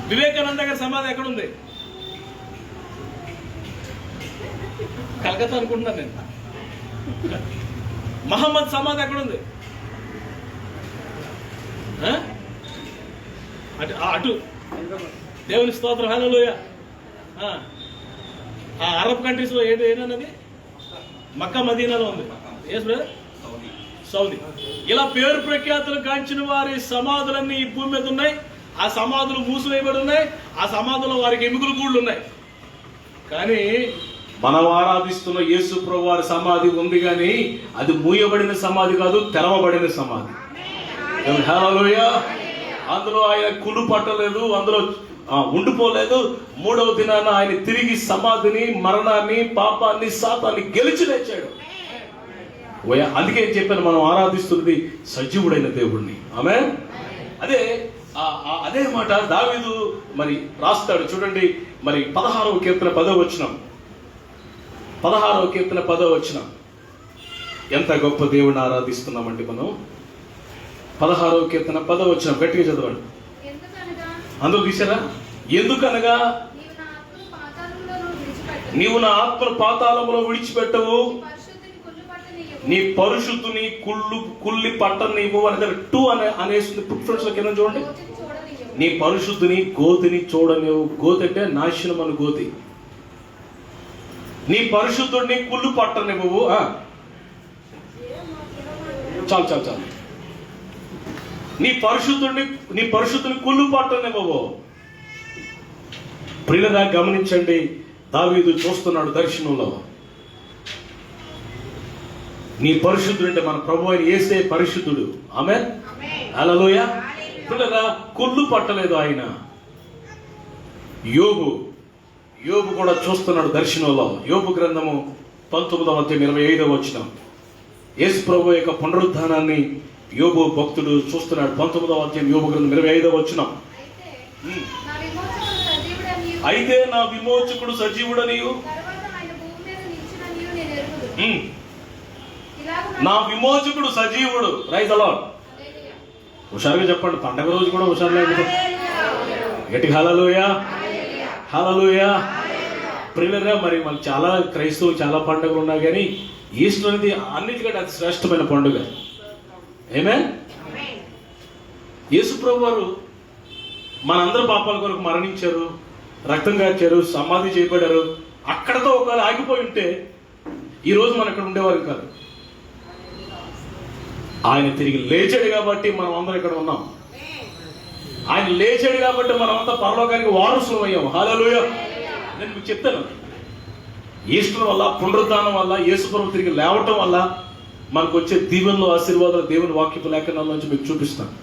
వివేకానంద గారి సమాధి ఎక్కడ ఉంది? కలకత్తా అనుకుంటున్నాను నేను. మహమ్మద్ సమాధి ఎక్కడ ఉంది? అటు అటు. దేవుని స్తోత్రం, హల్లెలూయా. ఆ అరబ్ కంట్రీస్ లో ఏదన్నది మక్కా మదీనాలో ఉంది. Yes brother, Saudi. ఇలా పేరు ప్రఖ్యాతులు గాంచిన వారి సమాధులన్నీ ఈ భూమి మీద ఉన్నాయి. ఆ సమాధులు మూసివేయబడి ఉన్నాయి. ఆ సమాధుల్లో వారికి ఎముకలు గూళ్ళు ఉన్నాయి. కానీ మనం ఆరాధిస్తున్న యేసు ప్రభు వారి సమాధి ఉంది, కానీ అది మూయబడిన సమాధి కాదు, తెరవబడిన సమాధి. హల్లెలూయా. అందులో ఆయన కుళ్ళు పట్టలేదు, అందులో ఉండిపోలేదు. మూడవ దినాన ఆయన తిరిగి సమాధిని, మరణాన్ని, పాపాన్ని, సాతాన్ని గెలిచి లేచాడు. అందుకే చెప్పాను, మనం ఆరాధిస్తున్నది సజీవుడైన దేవుణ్ణి. ఆమేన్. అదే మాట దావీదు మరి రాస్తాడు. చూడండి, మరి 16వ కీర్తన 10వ వచనం. 16వ కీర్తన 10వ వచనం. ఎంత గొప్ప దేవుణ్ణి ఆరాధిస్తున్నామండి మనం. 16వ కీర్తన 10వ వచనం గట్టిగా చదవండి. అందరూ తీసారా? ఎందుకనగా నీవు నా ఆత్మ పాతాళములో విడిచిపెట్టవు, నీ పరిశుద్ధుని కుళ్ళి పట్టనివ్వు అనేది టూ అనేసింది. పుట్ఫ్రెండ్స్ కింద చూడండి. నీ పరిశుద్ధుని గోతిని చూడనివ్వు. గోతి అంటే నాశనం అని గోతి. నీ పరిశుద్ధుడిని కుళ్ళు పట్టనివ్వు. చాలు చాలు చాలు. నీ పరిశుద్ధుని కుళ్ళు పట్టనివ్వవు. ప్రియులరా, గమనించండి, దావీదు చూస్తున్నాడు దర్శనంలో. నీ పరిశుద్ధుడు అంటే మన ప్రభు అయిన యేసే పరిశుద్ధుడు. ఆమేన్. హల్లెలూయా. ప్రియులరా, కుళ్ళు పట్టలేదు ఆయన. యోబు కూడా చూస్తున్నాడు దర్శనంలో. యోబు గ్రంథము 19వ అధ్యాయం 25వ వచనం. యేసు ప్రభు యొక్క పునరుద్ధానాన్ని యోబు భక్తుడు చూస్తున్నాడు. 19వ అధ్యాయం యోబు గ్రంథం 25వ వచనం. అయితే నా విమోచకుడు సజీవుడనియు, నా విమోచకుడు సజీవుడు. Right a lot. హుషారుగా చెప్పండి. పండగ రోజు కూడా హుషారుగా గట్టిగా హల్లెలూయా, హల్లెలూయా. ప్రియులరా, మరి మనకు చాలా క్రైస్తవులు చాలా పండుగలు ఉన్నాయి, కానీ ఈస్టర్ అనేది అన్నిటికంటే అతి శ్రేష్టమైన పండుగ. ఆమేన్. యేసు ప్రభు వారు మనందరి పాపాల కొరకు మరణించారు, రక్తం కార్చారు, సమాధి చేయబడ్డారు. అక్కడతో ఒకవేళ ఆగిపోయి ఉంటే ఈరోజు మనం ఇక్కడ ఉండేవారు కాదు. ఆయన తిరిగి లేచాడు కాబట్టి మనం అందరం ఇక్కడ ఉన్నాం. ఆయన లేచాడు కాబట్టి మనం అంతా పరలోకానికి వారసులం అయ్యాం. హల్లెలూయా. నేను మీకు చెప్తాను, ఈస్టర్ వల్ల, పునరుద్ధానం వల్ల, యేసు ప్రభు తిరిగి లేవటం వల్ల మనకు వచ్చే దీవెనలు, ఆశీర్వాదాలు దేవుని వాక్యపు లేఖనాల నుంచి మీకు చూపిస్తాను.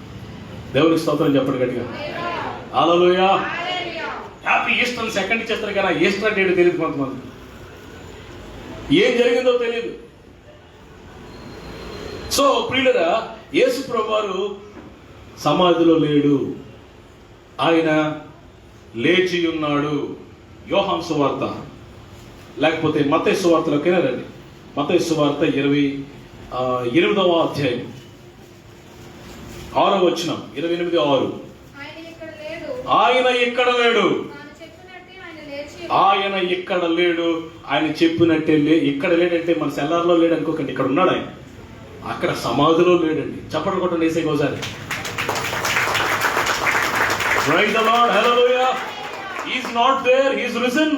దేవునికి స్తోత్రం చెప్పండి గట్టిగా. హల్లెలూయా. హ్యాపీ ఈస్టర్ సెకండ్ చేస్తారు, కానీ ఈస్టర్ డేట్ తెలియదు కొంతమంది. ఏం జరిగిందో తెలియదు. సో ప్రియులరా, యేసు ప్రభు వారు సమాధిలో లేడు, ఆయన లేచి ఉన్నాడు. యోహాను సువార్త లేకపోతే మత్తయి సువార్తలోకైనా రండి. మత్తయి సువార్త 28వ అధ్యాయం 6వ వచనం. 28:6. ఆయన ఇక్కడ లేడు, ఆయన ఇక్కడ లేడు. ఆయన చెప్పినట్టే ఇక్కడ లేడంటే మన సెల్లార్లో లేడు అనుకోకండి. ఇక్కడ ఉన్నాడు ఆయన. అక్కడ సమాధిలో లేడండి. చప్పట్లు కొట్టండి వేసేకి ఒకసారి. Praise the lord. Hallelujah. Is not there, is reason.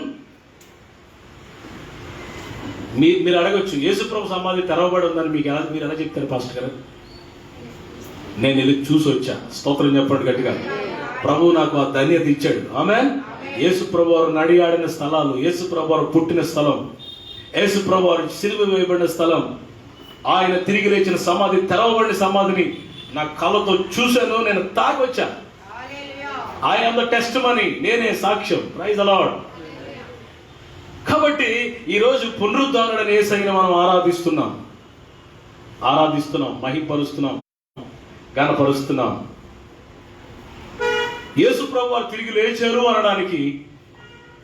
మీరు అడగొచ్చు, యేసుప్రభు సమాధి తెరవబడి ఉందని మీరు ఎలా చెప్తారు పాస్టర్ గారు? నేను వెళ్ళి చూసి వచ్చా. స్తోత్రం చెప్పండి గట్టిగా. ప్రభు నాకు ఆ ధన్యత ఇచ్చాడు. ఆమేన్. యేసుప్రభు వారు నడియాడిన స్థలాలు, యేసుప్రభు వారు పుట్టిన స్థలం, యేసుప్రభు వారు సిలువ వేయబడిన స్థలం, ఆయన తిరిగి లేచిన సమాధి, తెరవబడిన సమాధిని నా కళ్ళతో చూశాను, నేను తాగి వచ్చా. ఐ యామ్ ద టెస్టిమనీ, నేనే సాక్ష్యం. Praise the lord. కాబట్టి ఈరోజు పునరుద్ధానుడైన యేసయ్యను మనం ఆరాధిస్తున్నాం, మహిమపరుస్తున్నాం, ఘనపరుస్తున్నాం. యేసు ప్రభు వారు తిరిగి లేచారు అనడానికి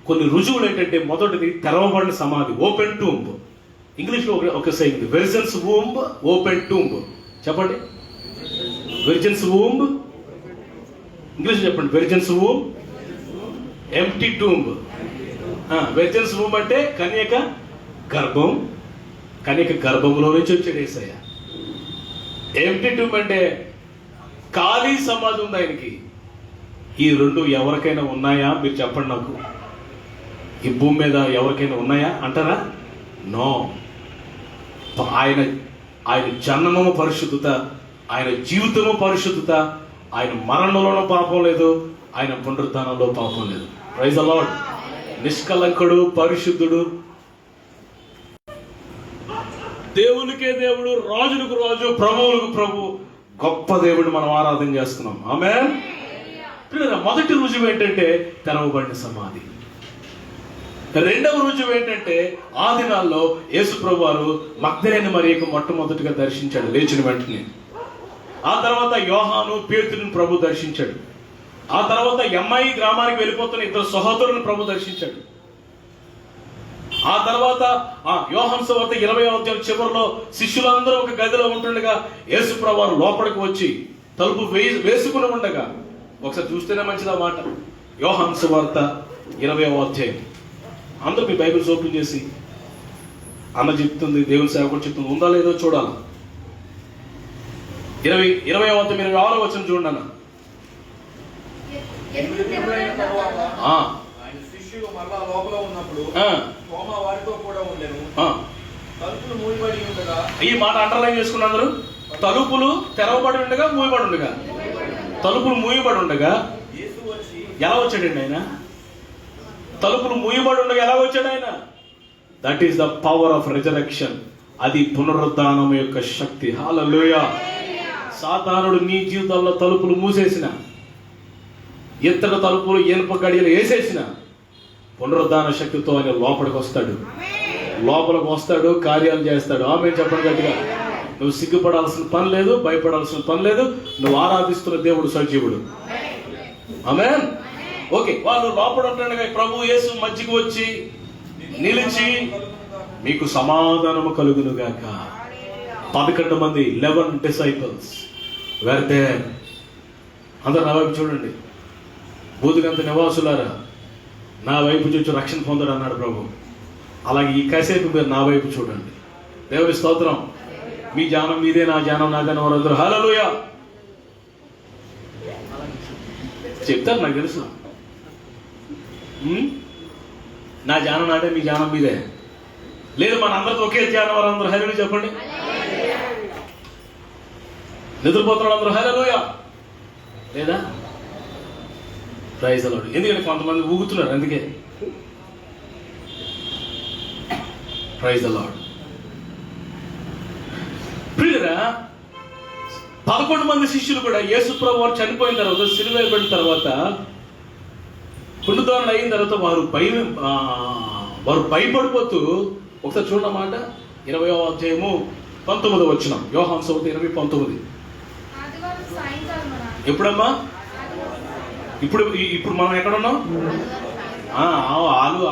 కొన్ని రుజువులు ఏంటంటే, మొదటిది తెరవబడిన సమాధి, ఓపెన్ టూంబ్. ఇంగ్లీష్లో ఒక సైంది, వెర్జన్స్ వూంబ్, ఓపెన్ టూంబ్. చెప్పండి, వెర్జన్స్ వూంబ్. ఇంగ్లీష్ చెప్పండి, వెర్జన్స్ వూంబ్, ఎంప్టీ టూంబ్. వెర్జన్స్ వూంబ్ అంటే కన్యక గర్భం, కన్యక గర్భంలో నుంచి వచ్చాడు యేసయ్య. ఎంప్టీ టూంబ్ అంటే ఖాళీ సమాధి ఉంది ఆయనకి. ఈ రెండు ఎవరికైనా ఉన్నాయా? మీరు చెప్పండి నాకు. ఈ భూమి మీద ఎవరికైనా ఉన్నాయా అంటారా? నో. ఆయన జన్మము పరిశుద్ధత, ఆయన జీవితము పరిశుద్ధత, ఆయన మరణంలోనూ పాపం లేదు, ఆయన పునరుద్ధానంలో పాపం లేదు. Praise the lord. నిష్కలంకుడు, పరిశుద్ధుడు, దేవునికే దేవుడు, రాజులకు రాజు, ప్రభువులకు ప్రభు, గొప్ప దేవుడు మనం ఆరాధన చేస్తున్నాం. ఆమేన్. మొదటి రుజువు ఏంటంటే తెరవబడిన సమాధి. రెండవ రుజువు ఏంటంటే, ఆ దినాల్లో యేసు ప్రభు వారు మగ్దలేని మరియకు మొట్టమొదటిగా దర్శించాడు లేచిన వెంటనే. ఆ తర్వాత యోహాను, పేతురుని ప్రభు దర్శించాడు. ఆ తర్వాత ఎమ్మాయి గ్రామానికి వెళ్ళిపోతున్న ఇద్దరు సహోదరులను ప్రభు దర్శించాడు. ఆ తర్వాత యోహాను సువార్త 20వ అధ్యాయం చివరిలో శిష్యులందరూ ఒక గదిలో ఉంటుండగా యేసు ప్రభు వారు లోపలికి వచ్చి తలుపు వేసుకుని ఉండగా, ఒకసారి చూస్తేనే మంచిదా మాట, యోహాను సువార్త 20వ అధ్యాయం. అందరూ మీ బైబిల్స్ ఓపెన్ చేసి, అన్న చెప్తుంది, దేవుని సేవకుడు చెప్తుంది, ఉందా లేదో చూడాలి. 20వ అధ్యాయం 26వ వచనం చూడండి అన్న. ఆయన శిష్యులు మరలా లోపల ఉన్నప్పుడు తోమా వారితో కూడా ఉండెను. తలుపులు మూయబడి ఉండగా, ఈ మాట అండర్లైన్ చేసుకున్న అందరూ, తలుపులు తెరవబడి ఉండగా, మూయబడి ఉండగా. తలుపులు మూయబడి ఉండగా యేసు వచ్చి ఎలా వచ్చాడండి ఆయన? తలుపులు మూయబడి ఉండగా ఎలా వచ్చాడు ఆయన? That is the power of resurrection. అది పునరుద్ధానం యొక్క శక్తి. హల్లెలూయా. సాతానుడు నీ జీవితంలో తలుపులు మూసేసిన, ఇత్తడి తలుపులు ఇనుప గడియలు వేసేసిన, పునరుద్ధాన శక్తితో ఆయన లోపలికి వస్తాడు, కార్యాలు చేస్తాడు. ఆమె చెప్పండి గట్టిగా. నువ్వు సిగ్గుపడాల్సిన పని లేదు, భయపడాల్సిన పని లేదు. నువ్వు ఆరాధిస్తున్న దేవుడు సజీవుడు. ఆమేన్. ఓకే, వాళ్ళు లోపల ఉంటుండగా ప్రభు యేసు మధ్యకి వచ్చి నిలిచి, మీకు సమాధానము కలుగును గాక. 11 మంది 11 disciples were there. అందరు నా వైపు చూడండి. బూదిగంత నివాసులారా, నా వైపు చూచి రక్షణ పొందడు అన్నాడు ప్రభు. అలాగే ఈ కాసేపు మీరు నా వైపు చూడండి. దేవుని స్తోత్రం. మీ జానం మీదే, నా జానం నాదని వారందరూ హల్లెలూయా చెప్తారు, నాకు తెలుసు. నా జానం నాదే, మీ జానం మీదే. లేదు, మన అందరితో ఒకే ధ్యానం, వారందరూ హల్లెలూయా చెప్పండి. నిద్రపోతున్నాడు అందరూ హల్లెలూయా లేదా? Praise the Lord. ఎందుకంటే కొంతమంది ఊగుతున్నారు, అందుకే. Praise the lord. ప్రియురా, 11 మంది శిష్యులు కూడా యేసు ప్రభు వారు చనిపోయిన తర్వాత, సిలువ వేయబడిన తర్వాత, పునరుద్ధరణ అయిన తర్వాత వారు భయపడిపోతూ, ఒకసారి చూడమాట 20వ అధ్యాయము 19వ వచనం, యోహాను సువార్త 20:19. ఎప్పుడమ్మా? ఇప్పుడు మనం ఎక్కడ ఉన్నాం?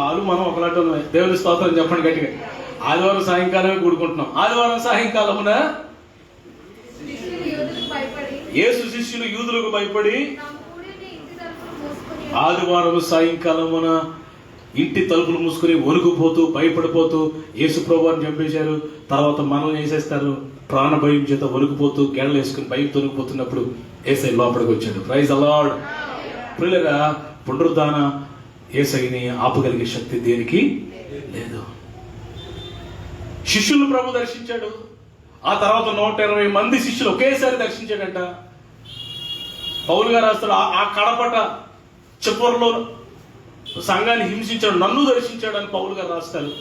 ఆలు మనం ఒకలాంటి ఉన్నాం. దేవుని స్తోత్రం చెప్పండి గట్టిగా. ఆదివారం సాయంకాలమే కూడుకుంటున్నాం. ఆదివారం సాయంకాలమున యేసు శిష్యులు యూదులకు భయపడి ఆదివారం సాయంకాలమున ఇంటి తలుపులు మూసుకుని వణుకుపోతూ, భయపడిపోతూ యేసు ప్రభువుని చంపేశారు, తర్వాత మనల్ని వేసేస్తారు, ప్రాణ భయం చేత వణుకుపోతూ, గెడలు వేసుకుని భయంతో వణుకుపోతున్నప్పుడు యేసయ్య లోపలికి వచ్చాడు. Praise the Lord. ప్రియులారా, పునరుద్ధాన యేసయ్యని ఆపగలిగే శక్తి దేనికి లేదు. శిష్యులు ప్రభు దర్శించాడు. ఆ తర్వాత 120 మంది శిష్యులు ఒకేసారి దర్శించాడంట. పౌలు గారు రాస్తాడు, ఆ కడపట చివరిలో సంఘాన్ని హింసించాడు, నన్ను దర్శించాడు అని పౌలు గారు రాస్తారు.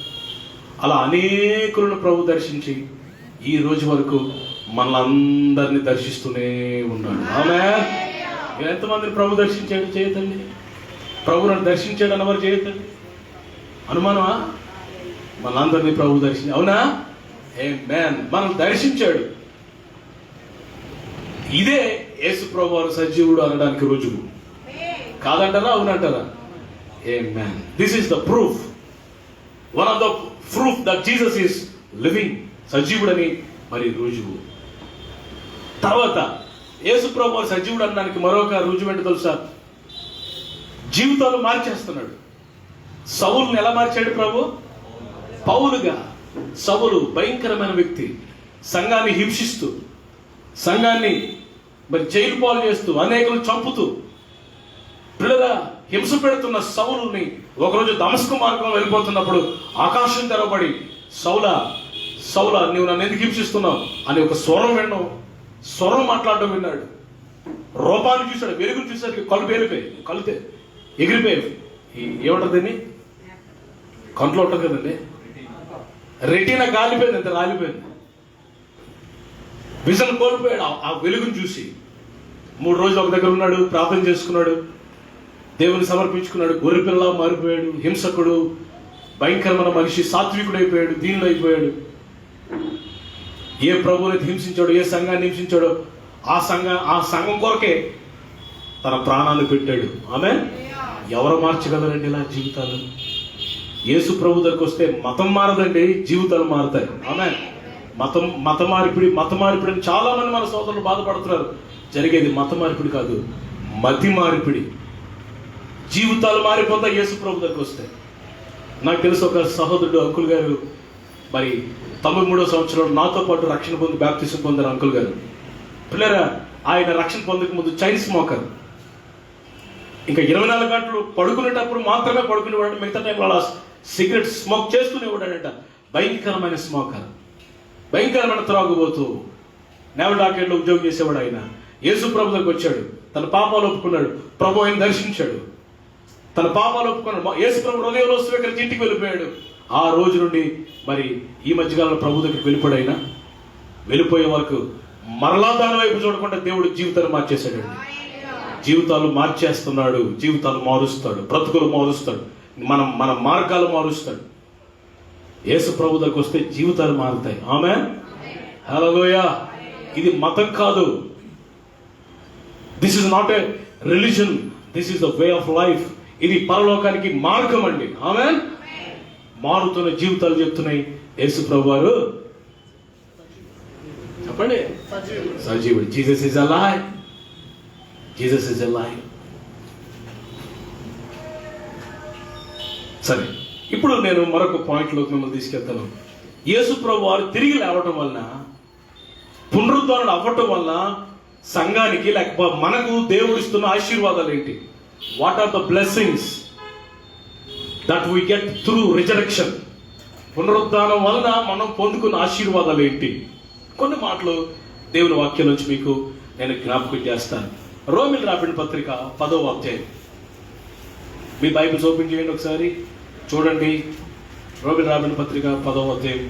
అలా అనేకులను ప్రభు దర్శించి ఈ రోజు వరకు మనలందరినీ దర్శిస్తూనే ఉన్నాడు. ఆమేన్. ఎంతమందిని ప్రభు దర్శించాడు చేయతండి. ప్రభు నన్ను దర్శించాడు అన్నవారు చేయతండి. అనుమానమా? మనందరినీ ప్రభు దర్శించాడు. అవునా? ఆమేన్. మనం దర్శించాడు. ఇదే యేసు ప్రభు వారు సజీవుడు అనడానికి రుజువు. కాదంటారా? అవునంటారా? Amen. This is the proof. One of the proof that Jesus is living. సజీవుడని మరి రుజువు. తర్వాత యేసు ప్రభు వారు సజీవుడు అనడానికి మరొక రుజువు ఏంటో తెలుసా? జీవితాలు మార్చేస్తున్నాడు. సౌలుని ఎలా మార్చాడు ప్రభు? పౌలుగా. సౌలు భయంకరమైన వ్యక్తి, సంఘాన్ని హింసిస్తూ, సంఘాన్ని మరి జైలు పాలు చేస్తూ, అనేకులను చంపుతూ, పిల్లగా హింస పెడుతున్న సౌలుని ఒకరోజు దమస్కు మార్గంలో వెళ్ళిపోతున్నప్పుడు ఆకాశం తెరవబడి, సౌలా సౌలా నువ్వు నన్ను ఎందుకు హింసిస్తున్నావు అని ఒక స్వరం విన్నావు. స్వరం మాట్లాడడం విన్నాడు. రూపాన్ని చూశాడు, వెలుగును చూసాడు, కళ్ళు పేలిపోయి, కళ్ళుతే ఎగిరిపోయాయి. ఏమంటారు దీన్ని? కంట్లో ఉంటుంది కదండి, రెటీనా గాలిపోయింది, అంత రాలిపోయింది. విజన్ కోల్పోయాడు ఆ వెలుగును చూసి. 3 రోజులు ఒక దగ్గర ఉన్నాడు, ప్రార్థన చేసుకున్నాడు, దేవుని సమర్పించుకున్నాడు. గొర్రెపిల్ల మారిపోయాడు, హింసకుడు, భయంకరమైన మనిషి, సాత్వికుడు అయిపోయాడు, దీనుడు అయిపోయాడు. ఏ ప్రభువుని హింసించాడో, ఏ సంఘాన్ని హింసించాడో ఆ సంఘం కొరకే తన ప్రాణాన్ని పెట్టాడు. ఆమె ఎవరు మార్చగలరండి ఇలా జీవితాలు? యేసు ప్రభు దగ్గరికి వస్తే మతం మారదండి, జీవితాలు మారుతాయి. ఆమె మత మార్పిడి అని చాలా మంది మన సోదరులు బాధపడుతున్నారు. జరిగేది మత మార్పిడి కాదు, మతి మార్పిడి. జీవితాలు మారిపోతాయి యేసు ప్రభు దగ్గరికి వస్తే. నాకు తెలుసు ఒక సహోదరుడు అంకుల్ గారు, మరి 93వ సంవత్సరంలో నాతో పాటు రక్షణ పొంది బాప్తిసం పొందారు అంకుల్ గారు. పిల్లరా, ఆయన రక్షణ పొందక ముందు చైన్ స్మోకర్. ఇంకా 24 గంటలు పడుకునేటప్పుడు మాత్రమే పడుకునేవాడు, మిగతా టైంలో అలా సిగరెట్ స్మోక్ చేసుకునేవాడంట. భయంకరమైన స్మోకర్, భయంకరమైన త్రాగుబోతూ, నేవల్ డాకెట్లో ఉద్యోగం చేసేవాడు. ఆయన యేసు ప్రభు దగ్గరికి వచ్చాడు, తన పాపాలు ఒప్పుకున్నాడు, ప్రభు ఆయన దర్శించాడు, తన పాపాలు ఒప్పుకున్నాడు. యేసు ప్రభు హృదయంలో స్వీకరించి ఇంటికి వెళ్ళిపోయాడు. ఆ రోజు నుండి మరి ఈ మధ్యకాలంలో ప్రభు దగ్గరికి వెళ్ళిపోయాడు. వెళ్ళిపోయే వరకు మరలా దాని వైపు చూడకుండా దేవుడు జీవితాన్ని మార్చేశాడు. జీవితాలు మార్చేస్తున్నాడు, జీవితాలు మారుస్తాడు, బ్రతుకులు మారుస్తాడు, మన మార్గాలు మారుస్తాడు. యేసు ప్రభు దగ్గరికి వస్తే జీవితాలు మారుతాయి. ఆమేన్. హల్లెలూయా. ఇది మతం కాదు. This is not a religion, this is the way of life. ఇది పరలోకానికి మార్గం అండి. ఆమేన్. మారుతున్న జీవితాలు చెప్తున్నాయి. యేసు ప్రభు వారు చెప్పండి, సజీవుడు. Jesus is alive. Jesus is alive. సరే, ఇప్పుడు నేను మరొక పాయింట్లోకి మిమ్మల్ని తీసుకెళ్తాను. యేసు ప్రభు వారు తిరిగి లేవటం వలన, పునరుద్ధరణ అవ్వటం వలన సంఘానికి లేకపోతే మనకు దేవుడు ఇస్తున్న ఆశీర్వాదాలు ఏంటి? What are the blessings that we get through resurrection? పునరుద్ధానం వలన మనం పొందుకున్న ఆశీర్వాదాలు ఏంటి? కొన్ని మాటలు దేవుని వాక్యం నుంచి మీకు నేను జ్ఞాపకం చేస్తాను. రోమిల్ రాబిన పత్రిక 10వ అధ్యాయం. మీ బైబిల్స్ ఓపెన్ చేయండి, ఒకసారి చూడండి. రోమిల్ రాబిన పత్రిక 10వ అధ్యాయం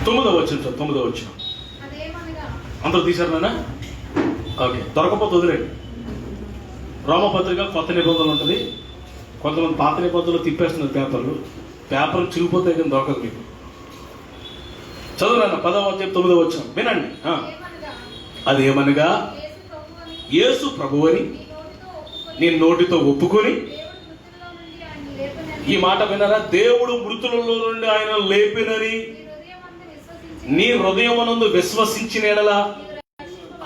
9వ వచనం. 9వ వచనం అందరూ తీశారు నాన్న? ఓకే, దొరకపోతే వదిలేండి. రోమపత్రిక కొత్త నిబంధనలు ఉంటుంది. కొంతమంది పాత నిబంధనలు తిప్పేస్తున్నారు పేపర్లు చిరిగిపోతే కానీ దొరకదు మీకు. చదువురాన్న 10వ అధ్యాయం 9వ వచనం వినండి. అది ఏమనగా, యేసు ప్రభువని నీ నోటితో ఒప్పుకొని. ఈ మాట వినరా? దేవుడు మృతులలో నుండి ఆయన లేపినని నీ హృదయమునందు విశ్వసించిన ఎడలా.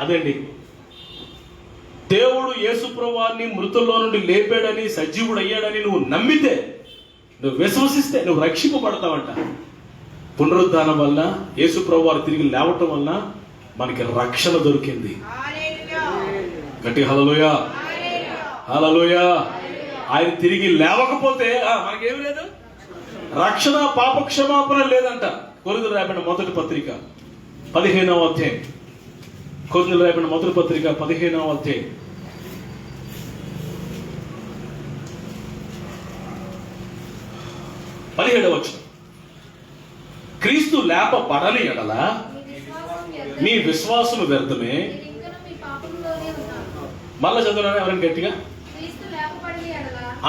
అదండి, దేవుడు యేసు ప్రభువాన్ని మృతుల్లో నుండి లేపాడని, సజీవుడు అయ్యాడని నువ్వు నమ్మితే, నువ్వు విశ్వసిస్తే నువ్వు రక్షింపబడతావంట. పునరుద్ధానం వల్ల, యేసు ప్రభువారు తిరిగి లేవటం వల్ల మనకి రక్షణ దొరికింది. గట్టి హల్లెలూయా. హల్లెలూయా. ఆయన తిరిగి లేవకపోతే మనకేమి లేదు, రక్షణ పాప క్షమాపణ లేదంట. కొరింథీయులకు రాయబడిన మొదటి పత్రిక 15వ అధ్యాయం. కొరింథీయులకు రాయబడిన మొదటి పత్రిక 15వ అధ్యాయం 17వ వచనం. క్రీస్తు లేపబడని ఎడల మీ విశ్వాసం వ్యర్థమే. మళ్ళా చదువునా ఎవరైనా గట్టిగా?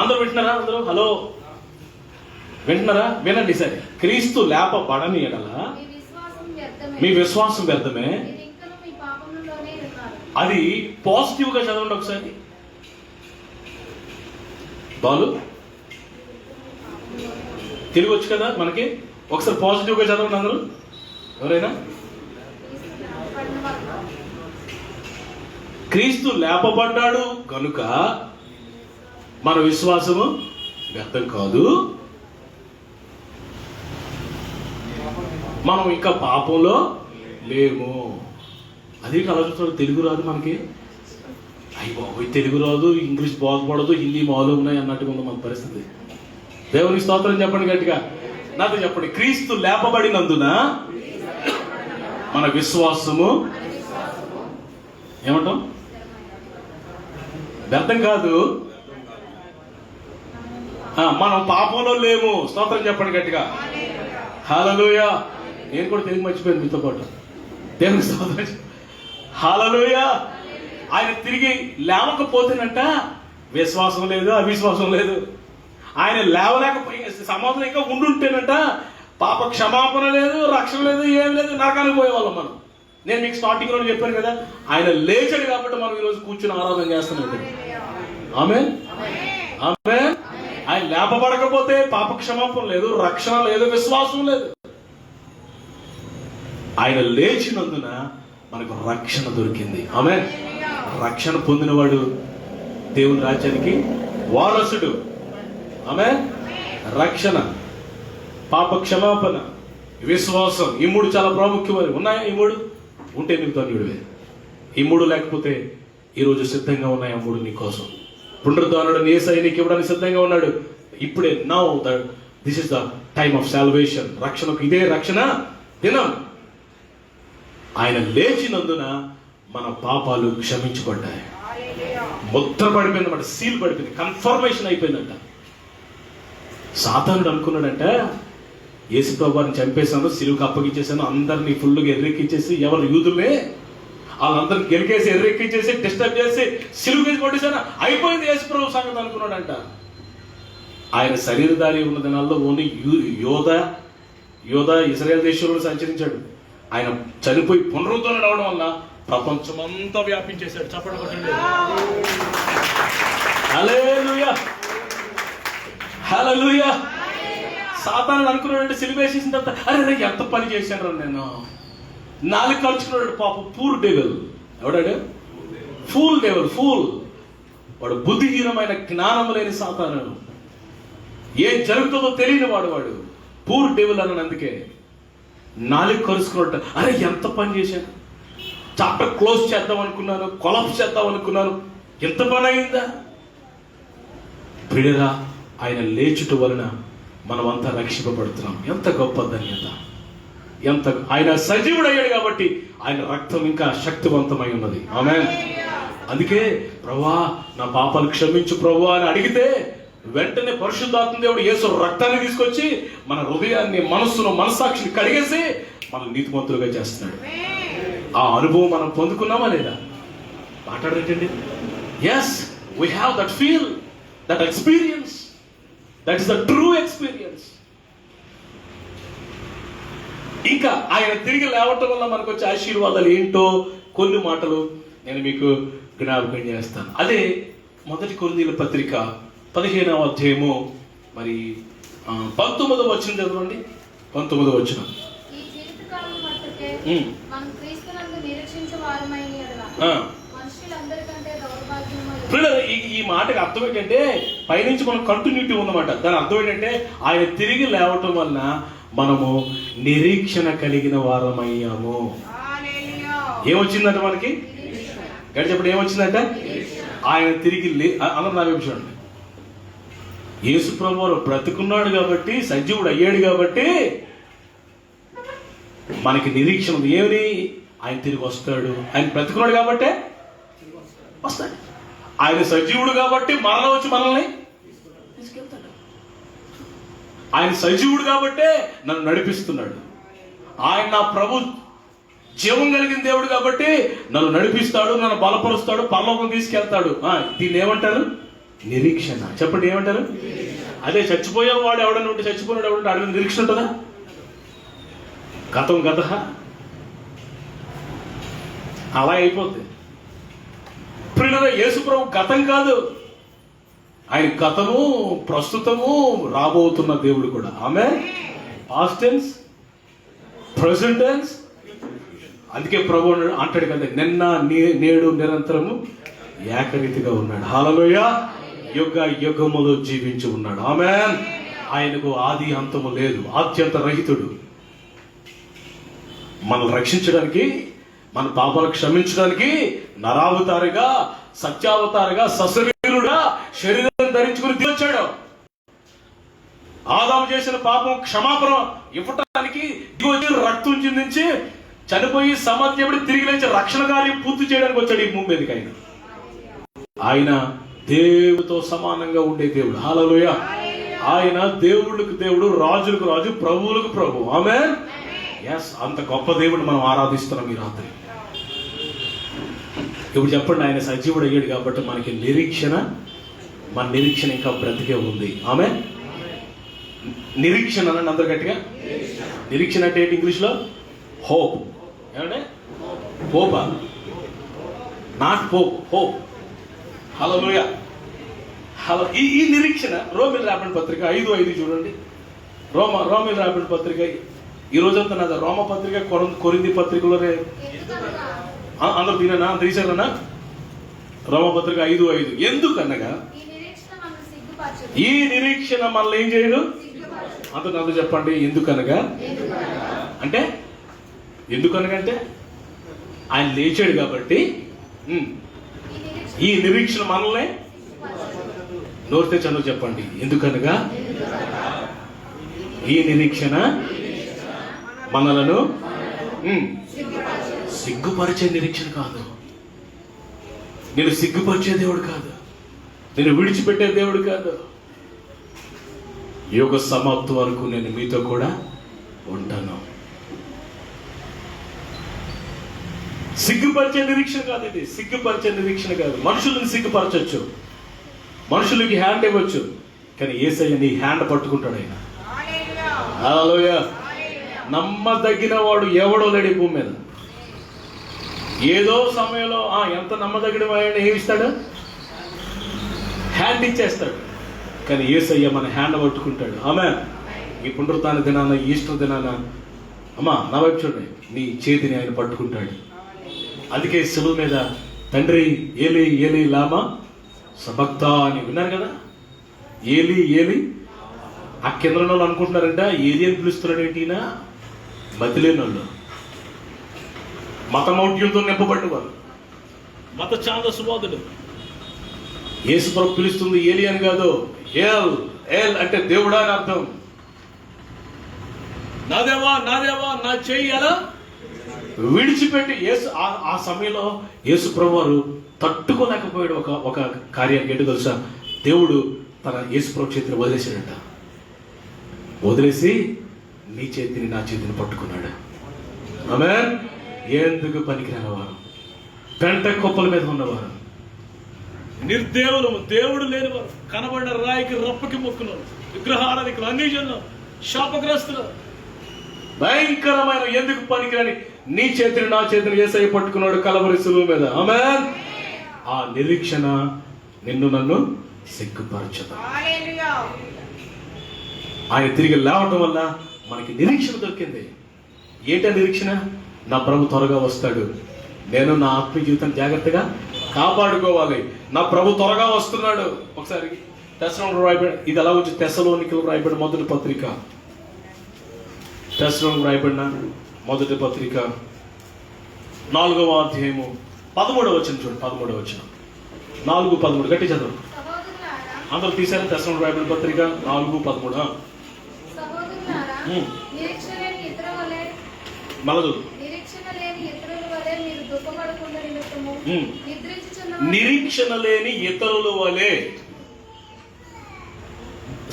అందరూ వింటున్నారా? అందరూ హలో వింటున్నారా? వినండి సరే. క్రీస్తు లేపబడని ఎడల మీ విశ్వాసం వ్యర్థమే. అది పాజిటివ్ గా చదవండి ఒకసారి. బాలు తిరిగి వచ్చు కదా మనకి. ఒకసారి పాజిటివ్ గా చదవండి అందరూ. ఎవరైనా? క్రీస్తు లేపబడ్డాడు కనుక మన విశ్వాసము వ్యర్థం కాదు. మనం ఇంకా పాపంలో లేము. అదే కలచుతాడు. తెలుగు రాదు మనకి. అయ్యి బాబోయ్ తెలుగు రాదు, ఇంగ్లీష్ బాగుపడదు, హిందీ మాలు ఉన్నాయి అన్నట్టుగా ఉంది మన పరిస్థితి. దేవుని స్తోత్రం చెప్పండి గట్టిగా. నాతో చెప్పండి. క్రీస్తు లేపబడినందున మన విశ్వాసము ఏమంటాం? వ్యర్థం కాదు. మనం పాపంలో లేము. స్తోత్రం చెప్పండి గట్టిగా. హల్లెలూయా. నేను కూడా తెలుగు మర్చిపోయాను మీతో పాటు. దేవుని స్తోత్రం. హల్లెలూయా. ఆయన తిరిగి లేవకపోతేనంట విశ్వాసం లేదు, అవిశ్వాసం లేదు. ఆయన లేవలేకపోయి సమాధానం ఇంకా ఉండుంటేనంట పాప క్షమాపణ లేదు, రక్షణ లేదు, ఏం లేదు, నరకానికి పోయేవాళ్ళం మనం. నేను మీకు స్టార్టింగ్ లో చెప్పాను కదా, ఆయన లేచాడు కాబట్టి మనం ఈరోజు కూర్చుని ఆరాధన చేస్తున్నాం. ఆమేన్, ఆమేన్. ఆయన లేపబడకపోతే పాప క్షమాపణ లేదు, రక్షణ లేదు, విశ్వాసం లేదు. ఆయన లేచినందున మనకు రక్షణ దొరికింది. ఆమేన్. రక్షణ పొందినవాడు దేవుని రాజ్యానికి వారసుడు. ఆమేన్. రక్షణ, పాప క్షమాపణ, విశ్వాసం, ఈ మూడు చాలా ప్రాముఖ్యమైనవి. ఉన్నాయా ఈ మూడు? ఉంటే నీకు ధన్యుడివే. ఈ మూడు లేకపోతే ఈరోజు సిద్ధంగా ఉన్నాయి ఆ మూడు నీ కోసం. పునరుద్ధానుడు యేసయ్య నీకు ఇవ్వడానికి సిద్ధంగా ఉన్నాడు. ఇప్పుడే now this is the time of salvation. రక్షణకు ఇదే రక్షణ దినం. ఆయన లేచినందున మన పాపాలు క్షమించబడ్డాయి. ముద్ర పడిపోయిందన్నమాట, సీల్ పడిపోయింది, కన్ఫర్మేషన్ అయిపోయిందంట. సాతానుడు అనుకున్నాడంట, యేసు ప్రభువుని చంపేశాను, సిలువకు అప్పగించేశాను, అందరినీ ఫుల్గా ఎర్రెక్కించేసి, ఎవరు యూదులే వాళ్ళందరినీ గెలికేసి ఎర్రెక్కించేసి డిస్టర్బ్ చేసి సిలువకి కొట్టేశాను, అయిపోయింది యేసు ప్రభు సంగతి అనుకున్నాడంట. ఆయన శరీరధారి ఉన్న దినాల్లో ఓన్లీ యోధ ఇశ్రాయేల్ దేశంలో సంచరించాడు. ఆయన చనిపోయి పునరుద్ధరణ అవడం వల్ల ప్రపంచమంతా వ్యాపించేశాడు. చప్పట్లు కొట్టండి. హల్లెలూయా, హల్లెలూయా. సాతానుడు అనుకున్నాడంటే సిలువేసేసిన తర్వాత అరే ఎంత పని చేశాను నేను, నాలుగు కలుచుకున్నాడు పాప. Poor devil. ఎవడాడు? Fool devil, fool. వాడు బుద్ధిహీనమైన జ్ఞానం లేని సాతానుడు, ఏం జరుగుతుందో తెలియని వాడు పూర్ డెవిల్ అని. అందుకే నాలుగు కలుసుకున్నట్టు అరే ఎంత పని చేశాను, చాప్టర్ క్లోజ్ చేద్దాం అనుకున్నాను, కొలాప్స్ చేద్దాం అనుకున్నాను, ఎంత పని అయిందా? ప్రియుడా, ఆయన లేచుట వలన మనమంతా రక్షింపబడుతున్నాం. ఎంత గొప్ప ధన్యత, ఎంత. ఆయన సజీవుడు అయ్యాడు కాబట్టి ఆయన రక్తం ఇంకా శక్తివంతమై ఉన్నది. ఆమేన్. అందుకే ప్రభువా నా పాపాలు క్షమించు ప్రభువా అని అడిగితే వెంటనే పరిశుద్ధాత్మ దేవుడు యేసు రక్తాన్ని తీసుకొచ్చి మన హృదయాన్ని, మనస్సును, మనస్సాక్షిని కడిగేసి మన నీతిమంతులుగా చేస్తున్నాడు. ఆ అనుభవం మనం పొందుకున్నామా లేదా? మాట్లాడేటండి. Yes, we have that feel, that experience. That is the true experience. ఇంకా ఆయన తిరిగి లేవటం వల్ల మనకు వచ్చే ఆశీర్వాదాలు ఏంటో కొన్ని మాటలు నేను మీకు జ్ఞాపకం చేస్తాను. అదే మొదటి కొరింథీయుల పత్రిక 15వ అధ్యాయము మరి 19వ వచనం చదవండి. 19వ వచనం. ఈ మాటకి అర్థం ఏంటంటే పైనుంచి మనం కంటిన్యూటీ ఉందన్నమాట. దాని అర్థం ఏంటంటే ఆయన తిరిగి లేవటం వలన మనము నిరీక్షణ కలిగిన వారమయ్యాము. ఏమొచ్చిందంట మనకి? గడి చెప్పండి, ఏమొచ్చిందంట? ఆయన తిరిగి అందరూ నా వైపు చూడండి. యేసు ప్రభువు బ్రతుకున్నాడు కాబట్టి, సజీవుడు అయ్యాడు కాబట్టి మనకి నిరీక్షణ ఉంది. ఏమని? ఆయన తిరిగి వస్తాడు. ఆయన బ్రతుకున్నాడు కాబట్టి వస్తాడు. ఆయన సజీవుడు కాబట్టి మరల వచ్చి మనల్ని తీసుకెళ్తాడు. ఆయన సజీవుడు కాబట్టే నన్ను నడిపిస్తున్నాడు. ఆయన నా ప్రభు, జీవం కలిగిన దేవుడు కాబట్టి నన్ను నడిపిస్తాడు, నన్ను బలపరుస్తాడు, పరలోకం తీసుకెళ్తాడు. దీన్ని ఏమంటారు? నిరీక్షణ. చెప్పండి, ఏమంటారు? అదే చచ్చిపోయేవాడు ఎవడన్నా ఉంటే, చచ్చిపోయినాడు ఎవడంటే అడిగిన నిరీక్షణ ఉంటుందా? గతం గత అలా అయిపోద్ది. ప్రియులారా, యేసు ప్రభు గతం కాదు, ఆయన గతము, ప్రస్తుతము, రాబోతున్న దేవుడు కూడా. ఆమె పాస్ట్ టెన్స్, ప్రెజెంట్ టెన్స్. అందుకే ప్రభు అంటాడు కదా, నిన్న నేడు నిరంతరము ఏకరీతిగా ఉన్నాడు. హల్లెలూయా. యుగ యుగములు జీవించి ఉన్నాడు. ఆమేన్. ఆయనకు ఆది అంతము లేదు, ఆద్యంత రహితుడు. మనం రక్షించడానికి, మన పాపాలు క్షమించడానికి నరావతారిగా, సత్యావతారిగా, సశరీరుడా శరీరం ధరించుకుని వచ్చాడు. ఆదాము చేసిన పాపం క్షమాపణ ఇవ్వటానికి రక్తం చిందించి చనిపోయి సమాధి తిరిగి లేచి రక్షణ కార్యం పూర్తి చేయడానికి వచ్చాడు ఈ భూమి మీదకి. ఆయన దేవుడితో సమానంగా ఉండే దేవుడు. హల్లెలూయా. ఆయన దేవుళ్ళకు దేవుడు, రాజులకు రాజు, ప్రభువులకు ప్రభు. ఆమేన్. ఎస్, అంత గొప్ప దేవుడు మనం ఆరాధిస్తున్నాం ఈ రాత్రి. ఇప్పుడు చెప్పండి, ఆయన సజీవుడు అయ్యాడు కాబట్టి మనకి నిరీక్షణ, మన నిరీక్షణ ఇంకా బ్రతికే ఉంది. ఆమేన్. నిరీక్షణ అనండి అందరు గట్టిగా. నిరీక్షణ అంటే ఏంటి ఇంగ్లీష్లో? హోప్. ఏమంటే హోపా? Not hope, hope. హల్లెలూయా. ఈ నిరీక్షణ రోమిల్ రాబడిన పత్రిక 5:5 చూడండి. రోమిల్ రాబడిన పత్రిక ఈ రోజంతా నాది రోమ పత్రిక, కొరింథీ పత్రికలోనే అందరూ తిననా తీసారనా? రోమ పత్రిక 5:5. ఎందుకనగా ఈ నిరీక్షణ మనల్ని ఏం చేయడు? అంత చెప్పండి. ఎందుకనగా అంటే, ఎందుకనగా అంటే ఆయన లేచాడు కాబట్టి ఈ నిరీక్షణ మనల్ని, నోరితే చదువు చెప్పండి. ఎందుకనగా ఈ నిరీక్షణ మనలను సిగ్గుపరిచే నిరీక్షణ కాదు. నేను సిగ్గుపరిచే దేవుడు కాదు, నేను విడిచిపెట్టే దేవుడు కాదు. యుగ సమాప్తి వరకు నేను మీతో కూడా ఉంటాను. సిగ్గుపరిచే నిరీక్షణ కాదు ఇది. సిగ్గుపరిచే నిరీక్షణ కాదు. మనుషులను సిగ్గుపరచచ్చు, మనుషులకి హ్యాండ్ ఇవ్వచ్చు, కానీ యేసయ్య నీ హ్యాండ్ పట్టుకుంటాడు. ఆయన హల్లెలూయా. నమ్మదగిన వాడు ఎవడో లేడు ఈ భూమి మీద. ఏదో సమయంలో ఎంత నమ్మదగిన వాడిని ఏమిస్తాడు? హ్యాండ్ ఇచ్చేస్తాడు. కానీ యేసయ్య మన హ్యాండ్ పట్టుకుంటాడు. ఆమేన్. ఈ పునరుత్థాన దినాన, ఈస్టర్ దినాన, అమ్మా నా వైపు చూడండి, నీ చేతిని ఆయన పట్టుకుంటాడు. అందుకే సులువు మీద తండ్రి ఏలి ఏలి లామా సబక్తా అని విన్నారు కదా. ఏలి ఏలి. ఆ కింద వాళ్ళు అనుకుంటున్నారంట ఏలి అని పిలుస్తున్నాడు ఏంటినా? మతిలేని వాళ్ళు, మతమౌఢ్యంతో నింపబడ్డవారు, మత ఛాందసువాదుడు. యేసు ప్రభు పిలుస్తుంది ఏలి అని కాదు, ఏల్. ఏల్ అంటే దేవుడా అని అర్థం. నా దేవా, నా దేవా, నా చెయ్యి అలా విడిచిపెట్టి ఆ సమయంలో యేసు ప్రభు వారు తట్టుకోలేకపోయాడు. ఒక కార్యానికి ఏంటో తెలుసా? దేవుడు తన యేసు ప్రభు చేతిని వదిలేసాడంట. వదిలేసి నీ చేతిని, నా చేతిని పట్టుకున్నాడు. ఆమేన్. ఎందుకు పనికిరాని వారు, పెంట కుప్పల మీద ఉన్నవారు, నిర్దేవులము, దేవుడు లేనివారు, కనబడిన రాయికి రప్పకి మొక్కులు, విగ్రహారాధికులు, అన్యజనులు, శాపగ్రస్తులు, భయంకరమైన ఎందుకు పనికిరాని నీ చేతిని, నా చేతిని యేసయ్య పట్టుకున్నాడు కలవరి సులువు మీద. ఆమేన్. ఆ నిరీక్షణ నిన్ను నన్ను సిగ్గుపరచదు. ఆయన తిరిగి లేవటం వల్ల మనకి నిరీక్షణ దొరికింది. ఏంటా నిరీక్షణ? నా ప్రభు త్వరగా వస్తాడు, నేను నా ఆత్మీయ జీవితాన్ని జాగ్రత్తగా కాపాడుకోవాలి, నా ప్రభు త్వరగా వస్తున్నాడు. ఒకసారి తెస్సలోనికీయులకు రాయబడిన, ఇది ఎలా వచ్చి తెస్సలోనికీయులకు రాయబడిన మొదటి పత్రిక, తెస్సలోనికీయులకు రాయబడిన మొదటి పత్రిక 4వ అధ్యాయము 13వ వచనం చూడండి. 13వ వచనం. 4:13 గట్టి చదువు. సహోదరులారా, అందరూ తీశారు దశమ బైబిల్ పత్రిక 4:13. సహోదరులారా, నిరీక్షణ లేని ఇతరుల వలె మళ్ళీ నిరీక్షణ లేని ఇతరుల వలె మీరు దుఃఖపడకుండా నిమిత్తము నిద్రించుచున్న నిరీక్షణ లేని ఇతరుల వలె.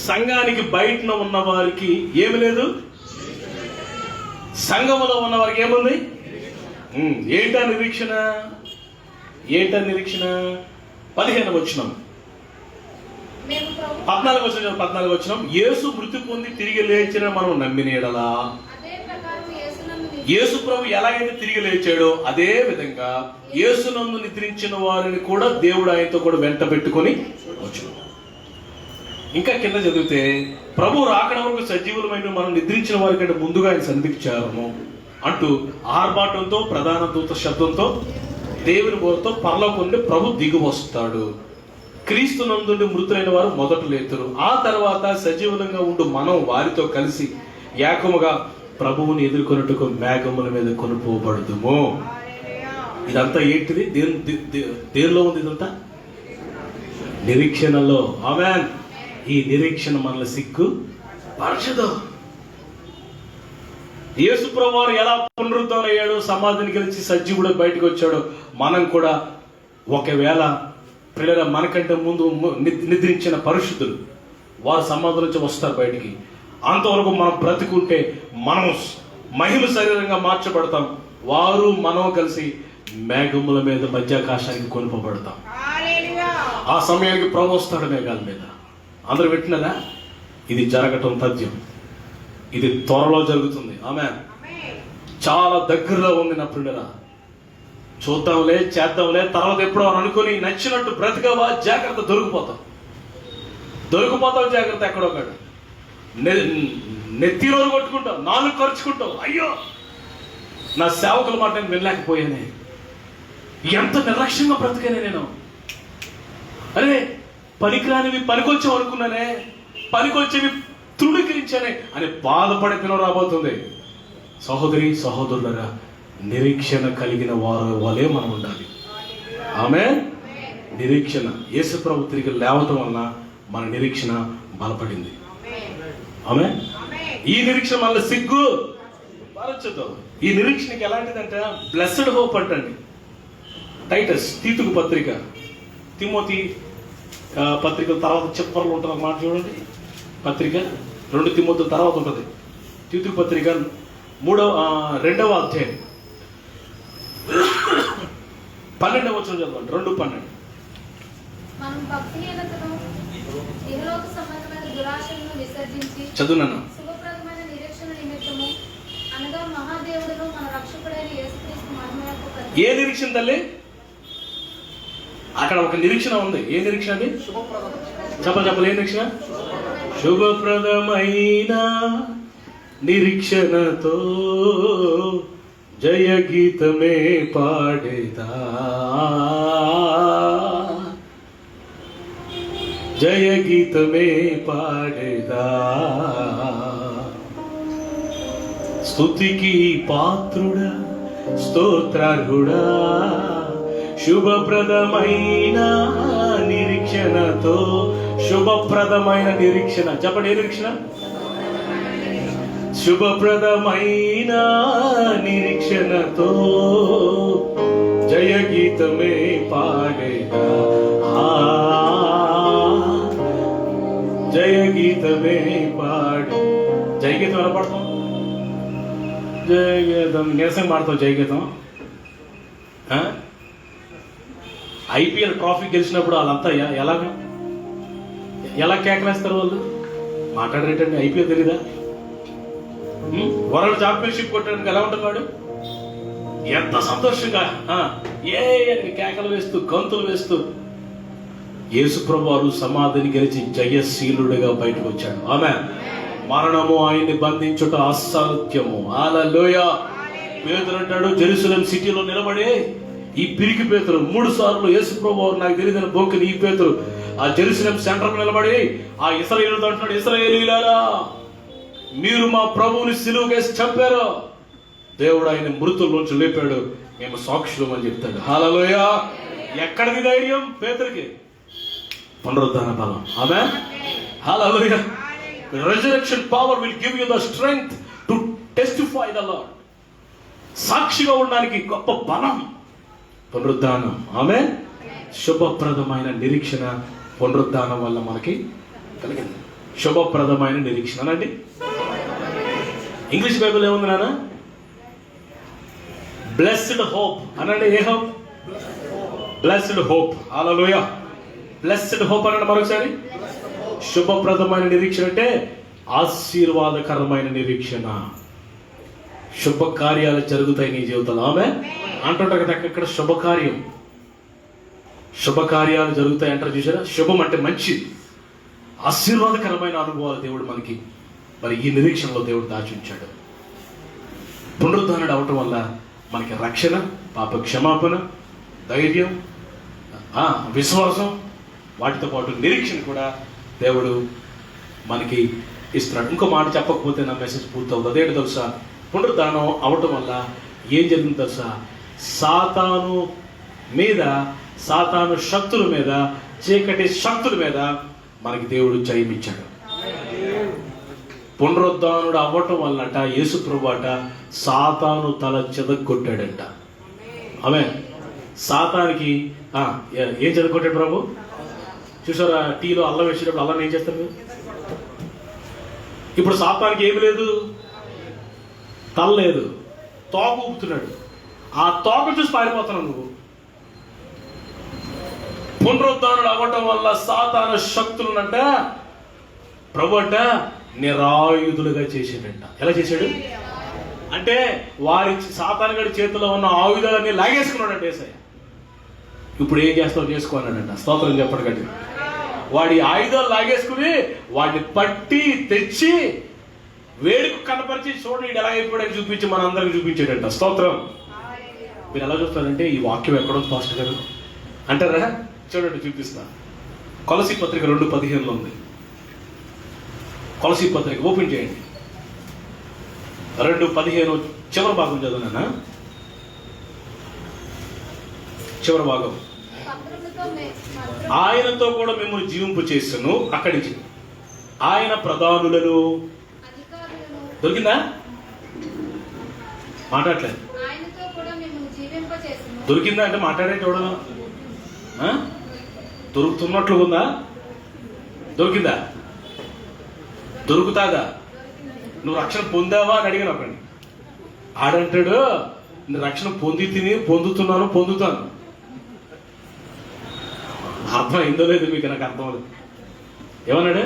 సంఘానికి బయటన ఉన్న వారికి ఏమి లేదు, సంఘములో ఉన్న వారికి ఏముంది? ఏంటా నిరీక్షణ? 15వ వచనం, 14వ వచనం. యేసు మృతి పొంది తిరిగి లేచిన మనం నమ్మిన యెడల, అదే ప్రకారం యేసునందు యేసు ప్రభు ఎలాగైతే తిరిగి లేచాడో అదే విధంగా యేసునందు నిద్రించిన వారిని కూడా దేవుడు ఆయనతో కూడా వెంట పెట్టుకొని వచ్చాడు. ఇంకా కింద చదివితే, ప్రభు రాకడ వరకు సజీవులమైన మనం నిద్రించిన వారి కంటే ముందుగా ఆయన సన్నిధికి చేరము అంటూ ఆర్భాటంతో ప్రధాన దూత శబ్దంతో దేవుని బోరతో పరలోకం నుండి ప్రభు దిగి వస్తాడు. క్రీస్తు నందుండి మృతులైన వారు మొదట లేతురు. ఆ తర్వాత సజీవులంగా ఉండు మనం వారితో కలిసి ఏకముగా ప్రభువుని ఎదుర్కొన్నట్టుకు మేఘముల మీద కొనుపోబడుదుము. ఇదంతా ఏంటిది? దేనిలో ఉంది ఇదంతా? నిరీక్షణలో. ఆమేన్. ఈ నిరీక్షణ మనల్ని సిగ్గు పరచదు. యేసు ప్రభువారు ఎలా పునరుద్ధరణయ్యాడో, సమాధిని గెలిచి సజీవుడు బయటకు వచ్చాడో, మనం కూడా ఒకవేళ పిల్లల మనకంటే ముందు నిద్రించిన పరిశుద్ధులు వారు సమాధి నుంచి వస్తారు బయటికి. అంతవరకు మనం బ్రతికుంటే మనం మహిమ శరీరంగా మార్చబడతాం. వారు మనం కలిసి మేఘముల మీద మధ్యాకాశానికి కొనుపబడతాం. ఆ సమయానికి ప్రభు వస్తాడు మేఘాల మీద. అందరూ వింటున్నారా? ఇది జరగటం తథ్యం. ఇది త్వరలో జరుగుతుంది. ఆమేన్. చాలా దగ్గరలో ఉంది నా పిల్లరా. చూద్దాంలే, చేద్దాంలే, తర్వాత ఎప్పుడో అనుకుని నచ్చినట్టు బ్రతికవా, జాగ్రత్త, దొరికిపోతావు జాగ్రత్త. ఎక్కడో కాడు నెత్తిరోరు కొట్టుకుంటావు, నాలుగు ఖర్చుకుంటావు. అయ్యో నా సేవకుల మాట నేను వినలేకపోయానే, ఎంత నిర్లక్ష్యంగా బ్రతికానే నేను, అరే పనికిరానివి పనికొచ్చావు అనుకున్నానే, పనికొచ్చేవి తృణీకరించానే అని బాధపడే దినం రాబోతుంది. సహోదరి సహోదరులరా, నిరీక్షణ కలిగిన వారు వలె మనం ఉండాలి. ఆమేన్. నిరీక్షణ. యేసు ప్రభు తిరిగి లేవటం వలన మన నిరీక్షణ బలపడింది. ఆమేన్. ఈ నిరీక్షణ మనల్ని సిగ్గు పరచదు. ఈ నిరీక్షణకి ఎలాంటిదంటే బ్లెస్డ్ హోప్ అంటండి. టైటస్, తీతుకు పత్రిక, తిమోతి పత్రికల తర్వాత చివరిలో ఉంటుంది ఒక మాట చూడండి. పత్రిక 2 తిమోతుల తర్వాత ఉంటుంది. తీతుకు పత్రిక 2వ అధ్యాయం 12వ వచనం చదవండి. 2:12. మనం భక్తిహీనతను, ఇహలోక సంబంధమైన దురాశలను విసర్జించి చదువునన్నా. శుభప్రదమైన నిరీక్షణ నిమిత్తము, అనగా మహాదేవుడును మన రక్షకుడైన యేసుక్రీస్తు మహిమ యొక్క ఏ నిరీక్షణ తల్లి? అక్కడ ఒక నిరీక్షణ ఉంది. ఏ నిరీక్షణ అది? చెప్పాలి. ఏ నిరీక్షణ? శుభప్రదమైన నిరీక్షణతో జయ గీతమే పాడేదా, జయ గీతమే పాడేదా, స్తుతికి పాత్రుడా, స్తోత్రార్హుడా, శుభప్రదమైన నిరీక్షణతో. శుభప్రదమైన నిరీక్షణ. చెప్పండి, ఏ నిరీక్షణ? శుభప్రదమైన నిరీక్షణతో జయ గీతమే పాడేదా, జయ గీతమే పాడు. జయ గీతం ఎలా పాడతాం? జయ గీతం నీరసం పాడతాం. జయ గీతం ఐపీఎల్ ట్రాఫీ గెలిచినప్పుడు వాళ్ళంతా ఎలా కేకలేస్తారు? వాళ్ళు మాట్లాడరేటండి. ఐపీఎల్ తెలీదా? వరల్డ్ ఛాంపియన్షిప్ కొట్టడానికి ఎలా ఉంటుంది వాడు? ఎంత సంతోషంగా కేకలు వేస్తూ, గంతులు వేస్తూ. యేసు ప్రభువారు సమాధిని గెలిచి జయశీలుడిగా బయటకు వచ్చాడు. ఆమేన్. మరణము ఆయన్ని బంధించుట అసాధ్యము. హల్లెలూయా. పేతురు అంటాడు, జెరూసలేం సిటీలో నిలబడి, ఈ పిరికి పేతురు 3 సార్లు యేసు ప్రభువారు నాకు తెలియదని బొక్కిన ఈ పేతురు ఆ జెరూసలేం సెంటర్ నిలబడి ఆ ఇశ్రాయేలుతో అంటున్నాడు, ఇశ్రాయేలీయులారా, మీరు మా ప్రభువుని సిలువకేసి చంపారు, దేవుడు ఆయన మృతుల నుంచి లేపాడు, మేము సాక్షులం అని చెప్తాడు. హల్లెలూయా. ఎక్కడిది ధైర్యం? పేతురుకి పునరుద్ధాన బలం. ఆమేన్. హల్లెలూయా. Resurrection power will give you the strength to testify the Lord. సాక్షిగా ఉండడానికి గొప్ప బలం పునరుద్ధానం. ఆమేన్. శుభప్రదమైన నిరీక్షణ పునరుద్ధానం వల్ల మనకి కలిగింది. శుభప్రదమైన నిరీక్షణ అనండి. ఇంగ్లీష్ బైబిల్ ఏముంది నాన్న? బ్లెస్డ్ హోప్ అనండి. ఏ hope? Blessed hope. Hallelujah. Blessed hope అనండి మరొకసారి. శుభప్రదమైన నిరీక్షణ అంటే ఆశీర్వాదకరమైన నిరీక్షణ. శుభకార్యాలు జరుగుతాయి నీ జీవితంలో. ఆమె అంటుంటారు కదా ఇక్కడ శుభకార్యం, శుభకార్యాలు జరుగుతాయి అంటారు చూసారా? శుభం అంటే మంచిది, ఆశీర్వాదకరమైన అనుభవాలు దేవుడు మనకి మరి ఈ నిరీక్షణలో దేవుడు దాచి ఉంచాడు. పునరుద్ధరణుడు అవటం వల్ల మనకి రక్షణ, పాప క్షమాపణ, ధైర్యం, విశ్వాసం, వాటితో పాటు నిరీక్షణ కూడా దేవుడు మనకి ఇస్తున్నాడు. ఇంకో మాట చెప్పకపోతే నా మెసేజ్ పూర్తవుతుంది. అదేంటి తెలుసా? పునరుద్ధానం అవటం వల్ల ఏం జరిగింది తెలుసా? సాతాను మీద, సాతాను శక్తుల మీద, చీకటి శక్తుల మీద మనకి దేవుడు జయమిచ్చాడు. పునరుద్ధానుడు అవ్వటం వల్లట యేసు ప్రభువట సాతాను తల చెదగొట్టాడంట. ఆమేన్. సాతానికి ఏం చెదగొట్టాడు ప్రభు? చూసారా టీలో అల్లం వేసేటప్పుడు అల్లం ఏం చేస్తారు మీరు? ఇప్పుడు సాతానికి ఏమి లేదు, తల లేదు, తోక ఊపుతున్నాడు. ఆ తోక చూసి పారిపోతున్నావు నువ్వు. పునరుద్ధానుడు అవ్వటం వల్ల సాతాను శక్తులనంట ప్రభు అంట నిరాయుధులుగా చేసాడంట. ఎలా చేశాడు అంటే వారి సాతాను గడి చేతిలో ఉన్న ఆయుధాలన్నీ లాగేసుకున్నాడంట యేసయ్య. ఇప్పుడు ఏం చేస్తావు చేసుకోవాలన్నాడంట. స్తోత్రం చెప్పండి గట్టి. వాడి ఆయుధాలు లాగేసుకుని వాడిని పట్టి తెచ్చి వేడుకు కనపరిచి చూడండి ఎలా అయిపోయాడని చూపించి మనందరికి చూపించాడంట. స్తోత్రం. మీరు ఎలా చూస్తారంటే ఈ వాక్యం ఎక్కడో పాస్టర్ గారు అంటారా? చూడండి చూపిస్తా. కొలసీ పత్రిక 2:15 ఉంది. కొలసీ పత్రిక ఓపెన్ చేయండి. 2:15 చివరి భాగం చదువునా? చివరి భాగం. ఆయనతో కూడా మిమ్మల్ని జీవింపు చేస్తును. అక్కడి నుంచి ఆయన ప్రధానులను దొరికిందా? మాట్లాడలేదు. దొరికిందా అంటే మాట్లాడే చూడదా? దొరుకుతున్నట్లు ఉందా? దొరికిందా? దొరుకుతాదా? నువ్వు రక్షణ పొందావా అని అడిగాను ఒకటి. ఆడంటాడు రక్షణ పొందుతాను. అర్థం అయిందో లేదు మీకు? నాకు అర్థం లేదు. ఏమన్నాడు?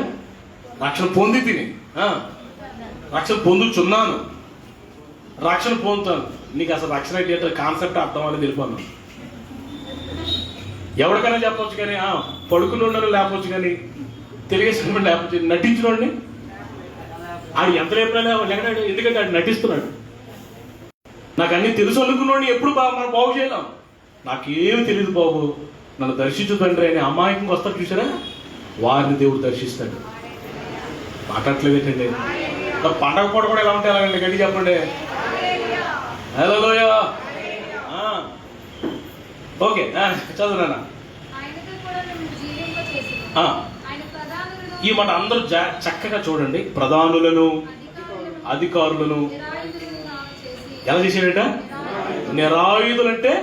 రక్షణ పొంది తిని, రక్షణ పొందుచున్నాను, రక్షణ పొందుతాను. నీకు అసలు రక్షణ ఏంటంటే కాన్సెప్ట్ అర్థం అనేది తెలిపాను. ఎవరికైనా చెప్పవచ్చు కానీ పడుకుని ఉండను లేకపోవచ్చు, కానీ తెలియసిన లేకపోవచ్చు. నటించినోడిని ఆడు ఎంత రేపునా లేకడాడు. ఎందుకంటే ఆడు నటిస్తున్నాడు. నాకు అన్ని తెలుసు అనుకున్నాడు. ఎప్పుడు మనం బాగు చేయలేం. నాకేమి తెలియదు బాబు, నన్ను దర్శించు తండ్రి అని అమాయకంగా వస్తారు చూసారా? వారిని దేవుడు దర్శిస్తాడు. మాట్లాడట్లేదు ఏంటండి? పండగ పూట కూడా ఎలా ఉంటాయి అలాగండి? గట్టి చెప్పండి. హల్లెలూయా. ఓకే చదువునా? ఈ మాట అందరూ చక్కగా చూడండి. ప్రధానులను, అధికారులను ఎలా చేశాడట? నిరాయుధులంటే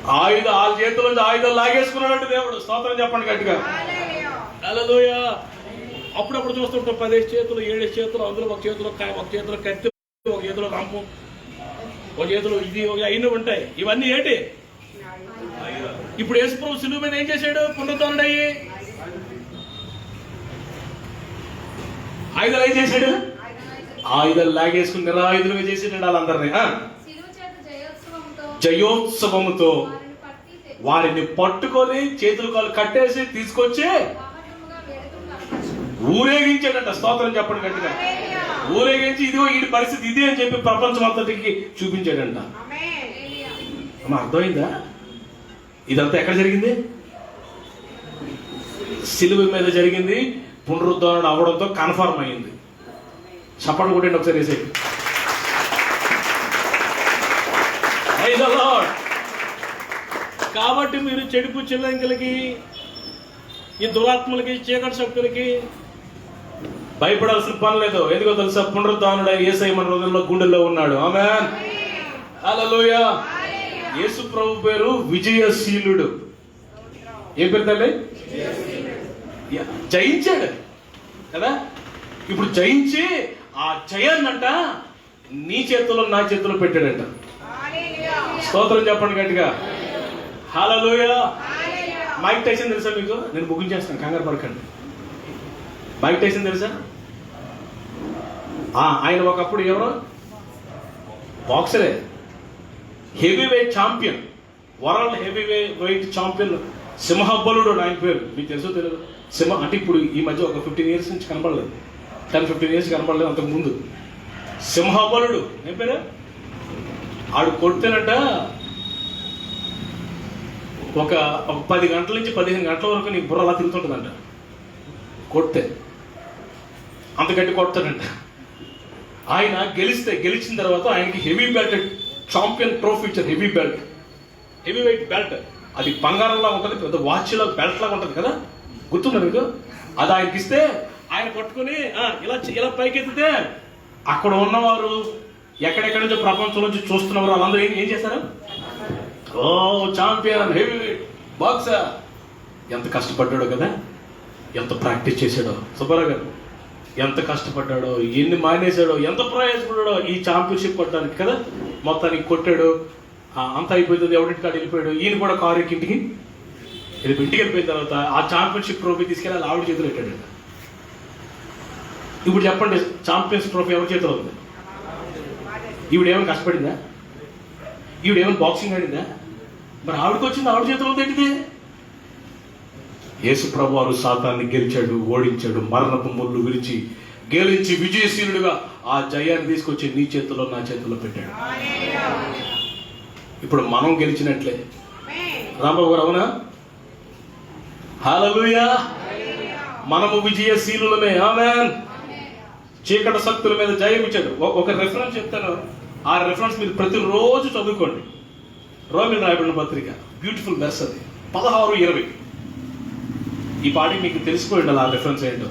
వాళ్ళ చేతుల నుంచి ఆయుధాలు లాగేసుకున్నాడంటే దేవుడు. స్తోత్రం చెప్పండి గట్టిగా. హల్లెలూయా. అప్పుడప్పుడు చూస్తుంటాం 10 చేతులు 7 చేతులు, అందులో ఒక చేతిలో కత్తి, ఒక చేతిలో రంపు, ఒక చేతిలో ఇది అయిన ఉంటాయి. ఇవన్నీ ఏంటి? ఇప్పుడు యేసుప్రభు సిలువ మీద ఏం చేశాడు? పునరుద్ధరణుడయ్యి ఆయుధాలు ఏం చేశాడు? ఆయుధాలు లాగేసుకుని నిరాయుధులుగా చేసేటండి వాళ్ళందరినీ. జయోత్సవముతో వారిని పట్టుకొని చేతులు కాళ్ళు కట్టేసి తీసుకొచ్చి ఊరేగించాడంట. స్తోత్రం చెప్పండి గట్టిగా. ఊరేగించి ఇదిగో ఈ పరిస్థితి ఇది అని చెప్పి ప్రపంచం అంతటికి చూపించాడంట. అర్థమైందా? ఇదంతా ఎక్కడ జరిగింది? సిలువ మీద జరిగింది. పునరుద్ధరణ అవ్వడంతో కన్ఫర్మ్ అయింది. చప్పట్లు కొట్టండి ఒకసారి వేసేది. కాబట్టి మీరు చెడుపు చిల్లంకులకి, ఈ దురాత్మలకి, చీకటి శక్తులకి భయపడాల్సిన పని లేదు. ఎందుకో తెలుసా? పునరుద్ధానుడు యేసయ్య మన హృదయంలో, గుండెల్లో ఉన్నాడు. ఆమేన్. హల్లెలూయా. యేసు ప్రభు పేరు విజయశీలుడు. ఏం పేరు తల్లి? జయించాడు కదా. ఇప్పుడు జయించి ఆ జయాన్నంట నీ చేతిలో, నా చేతిలో పెట్టాడంట. స్తోత్రం చెప్పండి గట్టిగా. హల్లెలూయా. మైక్ టైసన్ తెలుసా మీకు? నేను ముగించేస్తాను, కంగారు పడకండి. మైక్ టైసన్ తెలుసా? ఆయన ఒకప్పుడు ఎవరో బాక్సరే, heavyweight champion, world heavyweight champion, సింహబలుడు ఆయన పేరు. మీకు తెలుసో తెలియదు? సింహ అంటే ఇప్పుడు ఈ మధ్య ఒక 15 years నుంచి కనపడలేదు, 10-15 years కనపడలేదు. అంతకు ముందు సింహబలుడు ఏం పేరు? ఆడు కొడితేనట ఒక 10 గంటల నుంచి 15 గంటల వరకు నీ బుర్ర అలా తిరుగుతుంటుందంట. కొడితే అంత గట్టి కొడతాడంట. ఆయన గెలిచిన తర్వాత ఆయనకి హెవీ బెల్ట్, ఛాంపియన్ ట్రోఫీ ఇచ్చారు. Heavy belt, heavy weight belt. అది బంగారంలా ఉంటుంది, పెద్ద వాచ్ లా, బెల్ట్ లాగా ఉంటుంది కదా, గుర్తుందా మీకు? అది ఆయనకి ఇస్తే ఆయన పట్టుకుని ఇలా పైకెత్తితే అక్కడ ఉన్నవారు, ఎక్కడెక్కడి నుంచో ప్రపంచం నుంచి చూస్తున్నవారు, వాళ్ళందరూ ఏం చేశారు? ఓ ఛాంపియన్, హెవీ వెయిట్ బాక్సర్. ఎంత కష్టపడ్డాడో కదా, ఎంత ప్రాక్టీస్ చేశాడో. సుబ్బారావు గారు ఎంత కష్టపడ్డాడో, ఎన్ని మానేశాడో, ఎంత ప్రయాసపడ్డాడో ఈ ఛాంపియన్షిప్ కొట్టడానికి కదా. మొత్తానికి కొట్టాడు, అంతా అయిపోతుంది, ఎవరింటి కాడ వెళ్ళిపోయాడు. ఈయన కూడా కారు ఎక్కి ఇంటికి వెళ్ళిపోయిన తర్వాత ఆ ఛాంపియన్షిప్ ట్రోఫీ తీసుకెళ్ళి ఆవిడ చేతిలో పెట్టాడు. ఇప్పుడు చెప్పండి, ఛాంపియన్స్ ట్రోఫీ ఎవరి చేతిలో ఉంది? ఈవిడేమైనా కష్టపడిందా? ఈవిడేమైనా బాక్సింగ్ ఆడిందా? మరి ఆవిడకి వచ్చింది, ఆవిడ చేతిలో ఉంది ఏంటిది? యేసు ప్రభు వారు సాతాన్ని గెలిచాడు, ఓడించాడు, మరణపు ముళ్ళు విరిచి గెలిచి విజయశీలుడుగా ఆ జయాన్ని తీసుకొచ్చి నీ చేతిలో, నా చేతిలో పెట్టాడు. ఇప్పుడు మనం గెలిచినట్లే. రాంబాబు గారు అవునా? హల్లెలూయా. మనము విజయశీలులమే. ఆమేన్. చీకటి శక్తుల మీద జయం ఇచ్చాడు. ఒక రెఫరెన్స్ చెప్తాను, ఆ రెఫరెన్స్ మీరు ప్రతిరోజు చదువుకోండి. రోమిల్ రాయబడిన పత్రిక, బ్యూటిఫుల్ వెర్స్ అది, 16:20. ఈ పాటికి మీకు తెలిసిపోయి ఉండాలి ఆ రెఫరెన్స్ ఏంటో.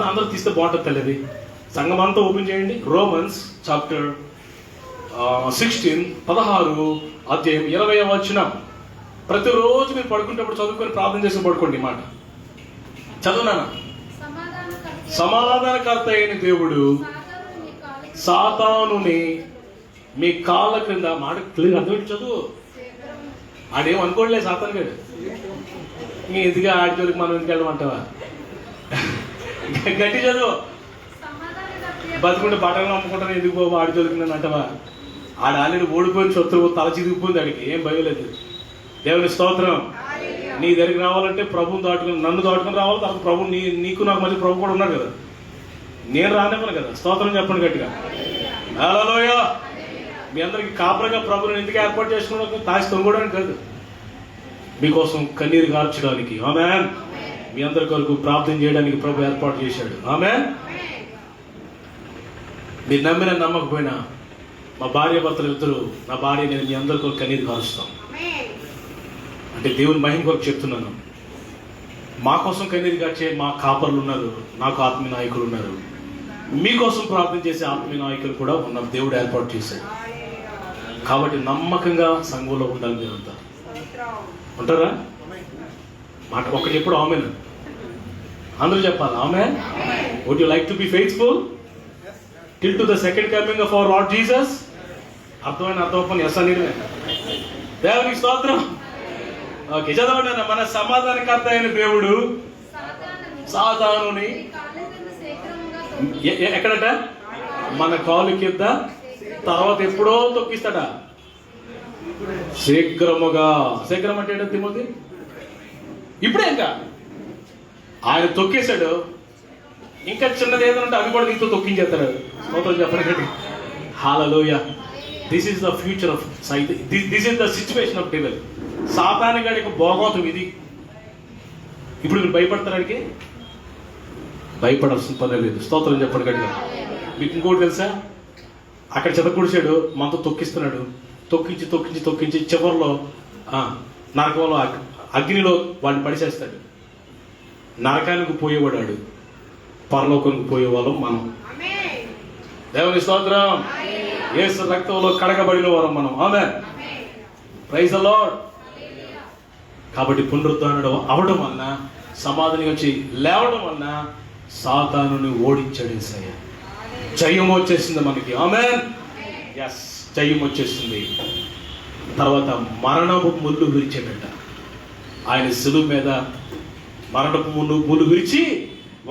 అందరూ తీస్తే బాగుంటుంది తెలియదు. సంఘం అంతా ఓపెన్ చేయండి. రోమన్స్ చాప్టర్ 16, 16 ప్రతిరోజు మీరు పడుకుంటప్పుడు చదువుకొని ప్రార్థన చేసి పడుకోండి. మాట చదువునానా? సమాధానకర్త అయిన దేవుడు సాతానుని మీ కాళ్ళ క్రింద, మాట క్లియర్ అర్థం చదువు. ఆడేం అనుకోవట్లేదు సాతాను గారు. ఎందుకు ఆడి జోలికి మనం ఎందుకు వెళ్ళమంటావా? గట్టి చదువు. బతుకుంటే బట్టలు అమ్ముకుంటాను ఎందుకు బాబు ఆడి జోలికి నన్ను అంటావా? ఆడ ఆల్రెడీ ఓడిపోయిన శత్రువు తల చిరిగిపోయింది, ఆడికి ఏం భయం లేదు. దేవుని స్తోత్రం. నీ దగ్గరికి రావాలంటే ప్రభుని దాటుకుని, నన్ను దాటుకుని రావాలి. తర్వాత ప్రభు నీకు నాకు మధ్య ప్రభు కూడా ఉన్నాడు కదా, నేను రానివ్వను కదా. స్తోత్రం చెప్పండి గట్టిగా. హల్లెలూయా. మీ అందరికి కాపరగా ప్రభుని ఎందుకు ఏర్పాటు చేసుకున్నాడు? తాసి తొంగడానికి కాదు, మీకోసం కన్నీరు కార్చడానికి. ఆమేన్. మీ అందరి కొరకు ప్రార్థన చేయడానికి ప్రభు ఏర్పాటు చేశాడు. ఆమేన్. మీరు నమ్మినా నమ్మకపోయినా మా భార్య భర్తలు ఇద్దరు, నా భార్య నేను మీ అందరి కొరకు కన్నీరు కారుస్తాం. అంటే దేవుని మహిమ కొరకు చెప్తున్నాను. మా కోసం కన్నీరు కార్చే మా కాపర్లు ఉన్నారు, నాకు ఆత్మీయ నాయకులు ఉన్నారు. మీకోసం ప్రార్థన చేసే ఆత్మీయ నాయకులు కూడా ఉన్నారు, దేవుడు ఏర్పాటు చేశాడు. కాబట్టి నమ్మకంగా సంఘంలో ఉండాలి. మీరంతా ఉంటారా? మాట ఒకటి ఎప్పుడు ఆమెన్ అందరూ చెప్పాలి. Amen. Would you like to be faithful till to the second coming of our Lord Jesus? అర్థమైన అర్థం ఎస్ అని దేవునికి స్తోత్రం. ఓకే చదవండి. మన సమాధానకర్త అయిన దేవుడు సాతానుని ఎక్కడట? మన కాలు కింద, తర్వాత ఎప్పుడో తొక్కిస్తాడ. శీఘ్రముగా. శీఘ్రం అంటే ఏంటో తిమోతి? ఇప్పుడే ఇంకా ఆయన తొక్కేశాడు. ఇంకా చిన్నది ఏదంటే అది కూడా నీతో తొక్కించేస్తాడు. స్తోత్రం చెప్పండి. Hallelujah. This is the future of sight. This is the situation of devil. సాతాను గాడికి భోగోతం ఇది. ఇప్పుడు మీరు భయపడతానికి భయపడాల్సిన పని లేదు. స్తోత్రం చెప్పండి గట్టిగా. మీకు ఇంకోటి తెలుసా? అక్కడ చెదకుడిచాడు, మనతో తొక్కిస్తున్నాడు. తొక్కించి చివరిలో నరకంలో అగ్నిలో వాడిని పడిచేస్తాడు. నరకానికి పోయేవాడాడు, పరలోకానికి పోయేవాళ్ళం మనం. దేవుని స్తోత్రం. యేసు రక్తంలో కడగబడిన వారం మనం. ఆమేన్. Praise the lord. కాబట్టి పునరుద్ధరణ అవడం వలన, సమాధిని వచ్చి లేవడం వలన సాతానుని ఓడించాడు యేసయ్య. జయం వచ్చేసింది మనకి. ఆమేన్. ఎస్, జయం వచ్చేసింది. తర్వాత మరణపు ముళ్ళు విరిచాడట. ఆయన సిలువ మీద మరణపు ముళ్ళు విరిచి,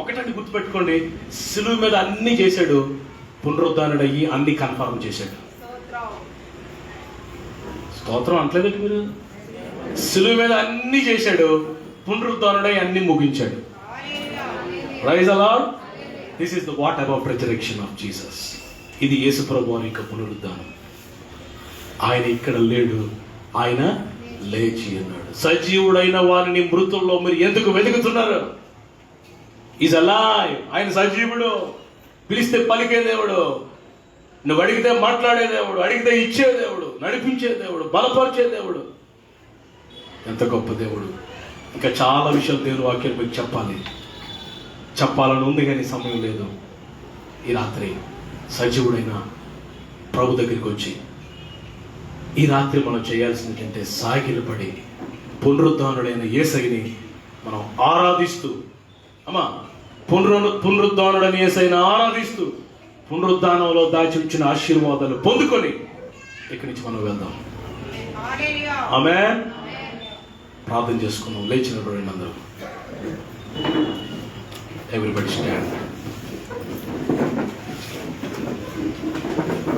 ఒకటని గుర్తుపెట్టుకోండి, సిలువ మీద అన్ని చేశాడు, పునరుద్ధరణయ్యి అన్ని కన్ఫర్మ్ చేశాడు. స్తోత్రం అంటలేదండి మీరు? సిలువ మీద అన్ని చేశాడు, పునరుద్ధరణై అన్ని ముగించాడు. Praise the Lord. This is the what about resurrection of Jesus. ఇది యేసు ప్రభువు యొక్క పునరుద్ధానం. ఆయన ఇక్కడ లేడు, ఆయన లేచి ఉన్నాడు. సజీవుడైన వారిని మృతుల్లో మీరు ఎందుకు వెతుకుతున్నారు? Is alive. ఆయన సజీవుడు. పిలిస్తే పలికే దేవుడు, నువ్వు అడిగితే మాట్లాడే దేవుడు, అడిగితే ఇచ్చే దేవుడు, నడిపించే దేవుడు, బలపరిచే దేవుడు. ఎంత గొప్ప దేవుడు. ఇంకా చాలా విషయాలు దేవుని వాక్యం మీకు చెప్పాలని ఉంది, కానీ సమయం లేదు. ఈ రాత్రి సజీవుడైన ప్రభు దగ్గరికి వచ్చి ఈ రాత్రి మనం చేయాల్సింది ఏంటంటే సాగిలపడి పునరుద్ధానుడైన యేసయ్యని మనం ఆరాధిస్తూ, పునరుద్ధానుడైన యేసయ్యని ఆరాధిస్తూ పునరుద్ధానంలో దాచి ఉంచిన ఆశీర్వాదాలు పొందుకొని ఇక్కడి నుంచి మనం వెళ్దాం. ఆమేన్. ప్రార్థన చేసుకున్నాం. లేచినప్పుడు అందరూ everybody stand.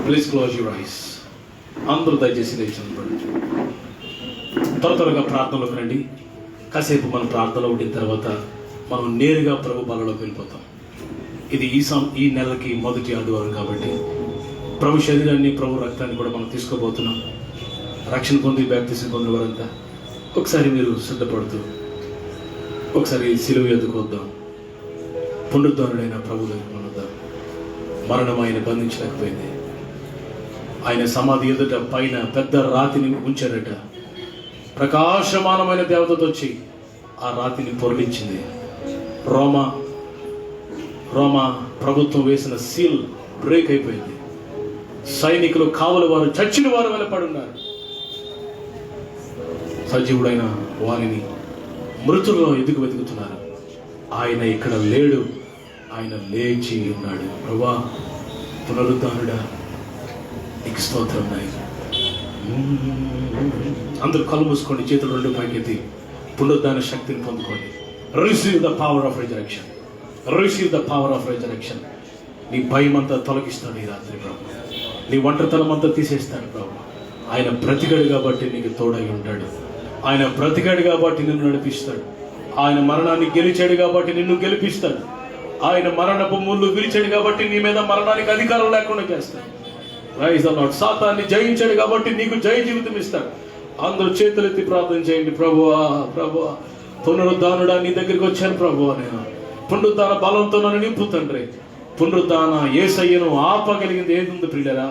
Please close your eyes. అందరూ దయచేసి లేచినప్పుడు త్వరగా ప్రార్థనలోకి రండి. కాసేపు మనం ప్రార్థనలో ఉండిన తర్వాత మనం నేరుగా ప్రభు బలలోకి వెళ్ళిపోతాం. ఇది ఈ నెలకి మొదటి ఆదివారం కాబట్టి ప్రభు శరీరాన్ని, ప్రభు రక్తాన్ని కూడా మనం తీసుకోబోతున్నాం. రక్షణ పొంది బాప్తిసం పొందిన వారంతా ఒకసారి మీరు సిద్ధపడుతూ ఒకసారి సిలువ ఎదుకు వద్దాం. పునరుద్ధరణుడైన ప్రభు దగ్గర వద్దాం. మరణం ఆయన బంధించలేకపోయింది. ఆయన సమాధి ఎదుట పైన పెద్ద రాతిని ఉంచారట. ప్రకాశమానమైన దేవతతో వచ్చి ఆ రాతిని పొరలించింది. రోమా ప్రభుత్వం వేసిన సీల్ బ్రేక్ అయిపోయింది. సైనికులు, కావలి వారు, చచ్చిన వారు వెలపడున్నారు. సజీవుడైన వారిని మృతుల్లో ఎదుగు వెతుకుతున్నారు. ఆయన ఇక్కడ లేడు, ఆయన లేచి ఉన్నాడు. ప్రభువా, పునరుద్ధానుడా, నీకు స్తోత్రం నాయన. అందరూ కళ్ళు మూసుకోండి, చేతులు రెండు పైకెత్తి పునరుద్ధాన శక్తిని పొందుకోండి. Receive the power of resurrection. Receive the power of resurrection. నీ భయం అంతా తొలగిస్తాడు ఈ రాత్రి ప్రభు. నీ ఒంటరితనం అంతా తీసేస్తాడు ప్రభు. ఆయన బ్రతికాడు కాబట్టి నీకు తోడై ఉంటాడు. ఆయన బ్రతికాడు కాబట్టి నిన్ను నడిపిస్తాడు. ఆయన మరణాన్ని గెలిచాడు కాబట్టి నిన్ను గెలిపిస్తాడు. ఆయన మరణపు ముళ్ళు విరిచాడు కాబట్టి నీ మీద మరణానికి అధికారం లేకుండా చేస్తాడు. Praise the lord. సాతాన్ని జయించాడు కాబట్టి నీకు జయ జీవితం ఇస్తాడు. అందరూ చేతులెత్తి ప్రార్థన చేయండి. ప్రభువా, ప్రభువా, పునరుద్ధానుడా, నీ దగ్గరికి వచ్చాను ప్రభువా. నేను పునరుద్ధాన బలంతో నన్ను నింపు తండ్రి. పునరుద్ధాన యేసయ్యను ఆపగలిగింది ఏది ఉంది ప్రియులరా?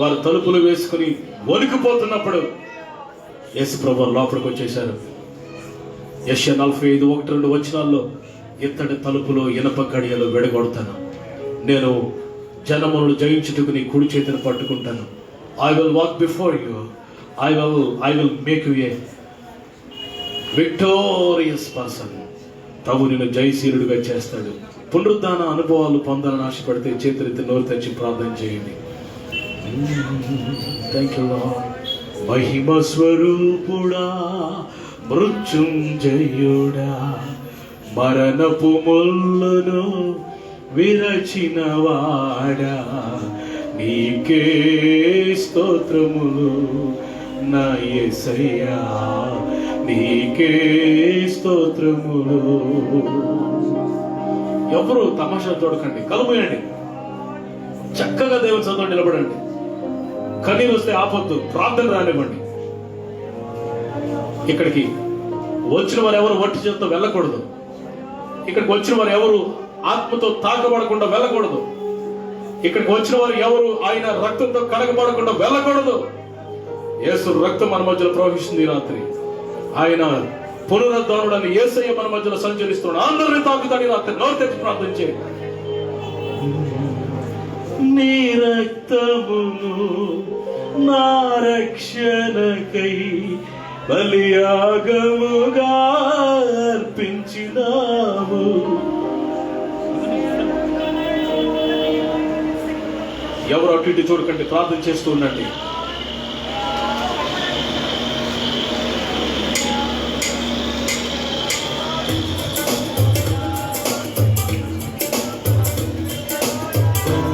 వారు తలుపులు వేసుకుని వణికిపోతున్నప్పుడు యేసు ప్రభువు లోపలికి వచ్చేశారు. యెషయా 45:1-2 వచనాల్లో, ఇత్తడి తలుపులో ఇనప కడియలు వెడగొడతాను, నేను జనములను జయించుటకు నీ కుడి చేతిని పట్టుకుంటాను. I will walk before you, I will make you a victorious person. ప్రభు నిన్ను జయశీలుడిగా చేస్తాడు. పునరుద్ధాన అనుభవాలు పొందాలని ఆశపడితే చేతులెత్తి నోరు తెచ్చి ప్రార్థన చేయండి. Thank you lord. మహిమ స్వరూపుడా, మృత్యుంజయుడా, మరణపు ముళ్ళను విరచిన వాడా, నీకే స్తోత్రములు నా యేసయ్యా, నీకే స్తోత్రములు. ఎవరు తమాషా చూడకండి, కలుమూయండి, చక్కగా దేవుని చదువు నిలబడండి. కన్నీరు వస్తే ఆపొద్దు, ప్రార్థన రానివ్వండి. ఇక్కడికి వచ్చిన వారు ఎవరు వట్టి చేతితో వెళ్ళకూడదు. ఇక్కడికి వచ్చిన వారు ఎవరు ఆత్మతో తాకబడకుండా వెళ్ళకూడదు. ఇక్కడికి వచ్చిన వారు ఎవరు ఆయన రక్తంతో కడగబడకుండా వెళ్ళకూడదు. యేసు రక్తం మన మధ్యలో ప్రవహిస్తుంది ఈ రాత్రి. ఆయన పునరుద్ధానుడని యేసయ్య మన మధ్యలో సంచరిస్తున్నాడు. అందరినీ తాకుతాడు ఈ రాత్రి. నోరు తెచ్చి ప్రార్థించే. నీ రక్తమును నా రక్షణకై బలియాగముగా అర్పించినావు. ఎవరు అటు ఇటు చూడకండి, ప్రార్థన చేస్తూ ఉండండి.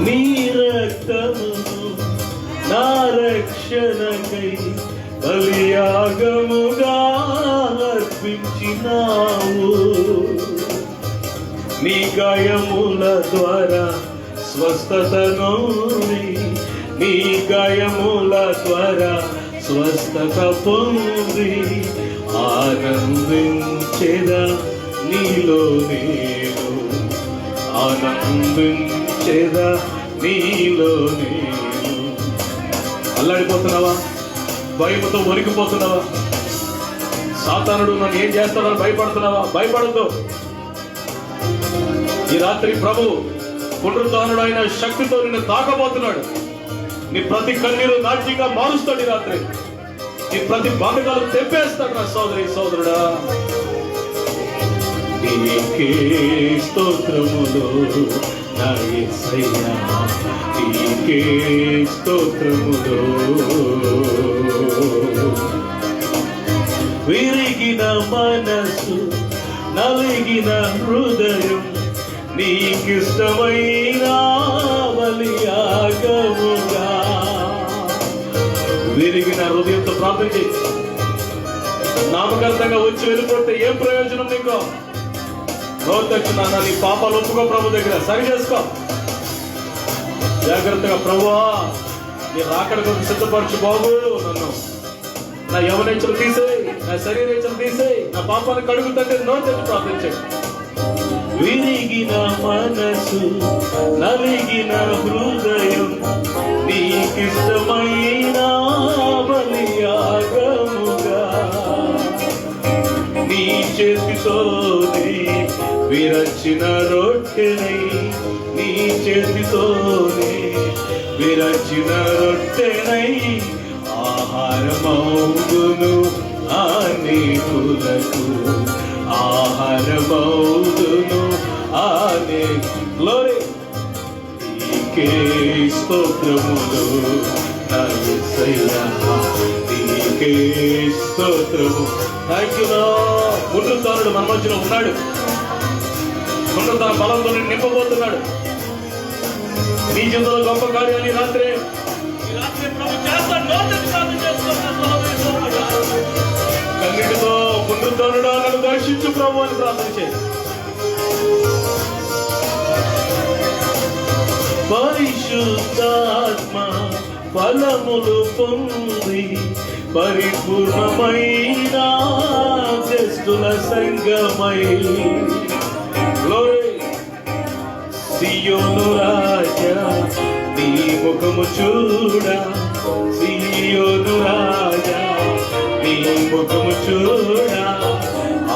నీ రక్తమును నా రక్షణకై బలియాగముగా అర్పించినావు. నీ గాయముల ద్వారా స్వస్థతను, నీ గాయముల ద్వారా స్వస్థత పొంది ఆనందించెదా నీలో నేను, ఆనందించెదా నీలో నేను. అల్లాడిపోతున్నావా? భయముతో వణికిపోతున్నావా? సాతానుడు నన్ను ఏం చేస్తాడని భయపడుతున్నావా? భయపడద్దు. ఈ రాత్రి ప్రభు పునరుద్ధానుడు అయిన శక్తితో నిన్ను తాకబోతున్నాడు. నీ ప్రతి కన్నీరు నాట్యంగా మారుస్తాడు ఈ రాత్రి. నీ ప్రతి బంధకాలు తెప్పేస్తాడు నా సోదరి సోదరుడా. నీకే స్తోత్రములు నా యేసయ్యా, నీకే స్తోత్రములు. విరిగిన మనసు, నలిగిన హృదయం, నీకిష్టమైన బలియాగముగా. విరిగిన హృదయంతో ప్రార్థన చేయి. నామకార్థంగా వచ్చి వెళ్ళిపోతే ఏం ప్రయోజనం నీకు? నోటొచ్చున్నా నీ పాపాలు ఒప్పుకో ప్రభు దగ్గర, సరి చేసుకో జాగ్రత్తగా. ప్రభువా నీ రాకడ కొరకు సిద్ధపరచు బాబు. నన్ను నా యవనేచ్చలు తీసేయి, నా శరీరేచ్చలు తీసేయి, నా పాపాన్ని కడుగుతుంటే నోటొచ్చి ప్రార్థించండి. విరిగిన మనసు, నలిగిన హృదయం, నీకిష్టమైన బలియాగముగా. నీ చేతితోనే విరచిన రొట్టెనై, నీ చేతితోనే విరచిన రొట్టెనై ఆహారమౌదును అనేకులకు, ఆహారమౌదును ఆనే. గ్లోరీ. నీకే స్తోత్రములు నా యేసయ్యా, నీకే స్తోత్రము. Thank you lord. పునరుద్ధానుడు మన మధ్యలో ఉన్నాడు. పునరుద్ధాన బలంతో నింపబోతున్నాడు. నీ జీవితంలో గొప్ప కార్యాన్ని రాత్రి ప్రభు చేస్తాడు. కన్నిటితో పునరుద్ధానుడా నన్ను దర్శించు ప్రభు అని ప్రార్థన చేయి. పరిశుద్ధాత్మ ఫలములు పొంది పరిపూర్ణమైన చేస్తున్న సంగమై. సియోను రాజా నీ ముఖము చూడ, సియోను రాజా నీ ముఖము చూడ.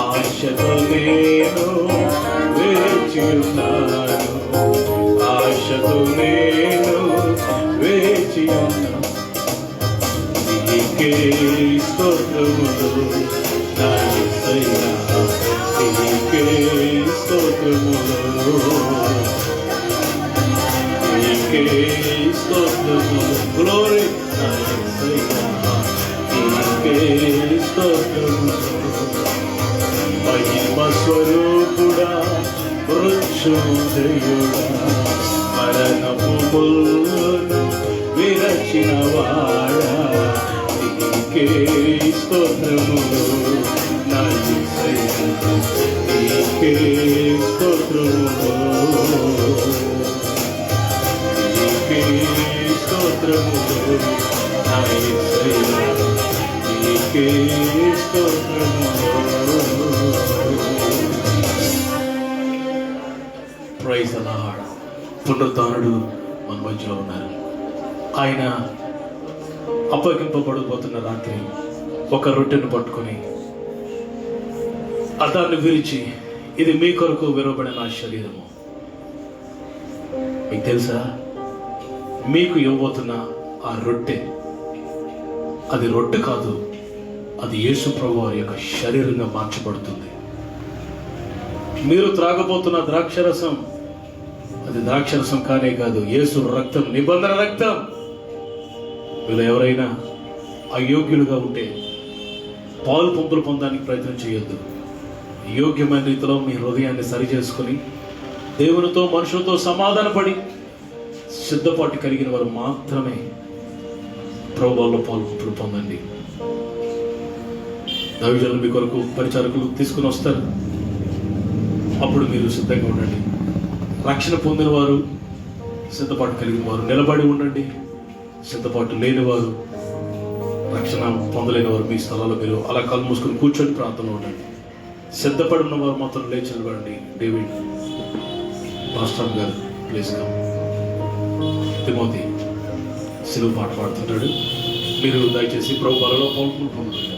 ఆశతో నేను వేచి ఉన్నాను, ఆశతో నేను వేచి ఉన్నాను. నీకే స్తోత్రములు నా యేసయ్యా, నీకే స్తోత్రములు, నీకే స్తోత్రములు. గ్లోరీ నా యేసయ్యా, నీకే స్తోత్రములు. మహిమ స్వరూపుడా, మృత్యుంజయుడా, మరణపు ముల్లును విరచిన వాడా, నీకే స్తోత్రములు నా యేసయ్యా, నీకే స్తోత్రములు, నీకే స్తోత్రములు నా యేసయ్యా, నీకే స్తోత్రములు. Praise the lord. పునరుద్ధానుడు మన మధ్యలో ఉన్నారు. ఆయన అప్పగింపబడిపోతున్న రాత్రి ఒక రొట్టెను పట్టుకొని అదాన్ని విరిచి, ఇది మీ కొరకు విరవబడిన నా శరీరము. మీకు తెలుసా, మీకు ఇవ్వబోతున్న ఆ రొట్టె, అది రొట్టె కాదు, అది యేసు ప్రభువు వారి యొక్క శరీరంగా మార్చబడుతుంది. మీరు త్రాగబోతున్న ద్రాక్షరసం, అది ద్రాక్షరసం కానే కాదు, యేసు రక్తం, నిబంధన రక్తం. వీళ్ళు ఎవరైనా అయోగ్యులుగా ఉంటే పాలు పంపులు పొందడానికి ప్రయత్నం చేయొద్దు. యోగ్యమైన రీతిలో మీ హృదయాన్ని సరి చేసుకుని దేవునితో మనుషులతో సమాధానపడి సిద్ధపాటు కలిగిన వారు మాత్రమే ప్రభువులో పాలు పంపులు పొందండి. దైవజనులు మీ కొరకు పరిచారకులు తీసుకుని వస్తారు, అప్పుడు మీరు సిద్ధంగా ఉండండి. రక్షణ పొందిన వారు, సిద్ధపాటు కలిగిన వారు నిలబడి ఉండండి. సిద్ధపాటు లేని వారు, రక్షణ పొందలేని వారు మీ స్థలాల్లో మీరు అలా కళ్ళు మూసుకొని కూర్చొని ప్రాంతంలో ఉండండి. సిద్ధపడి ఉన్న వారు మాత్రం లేచి నిలబడండి. డేవిడ్ పాస్టర్ గారు ప్లీజ్ కమ్. తిమోతి సిలువ పాట పాడుతుంటాడు, మీరు దయచేసి ప్రభు బలలో పాల్గొని పొందుతారు.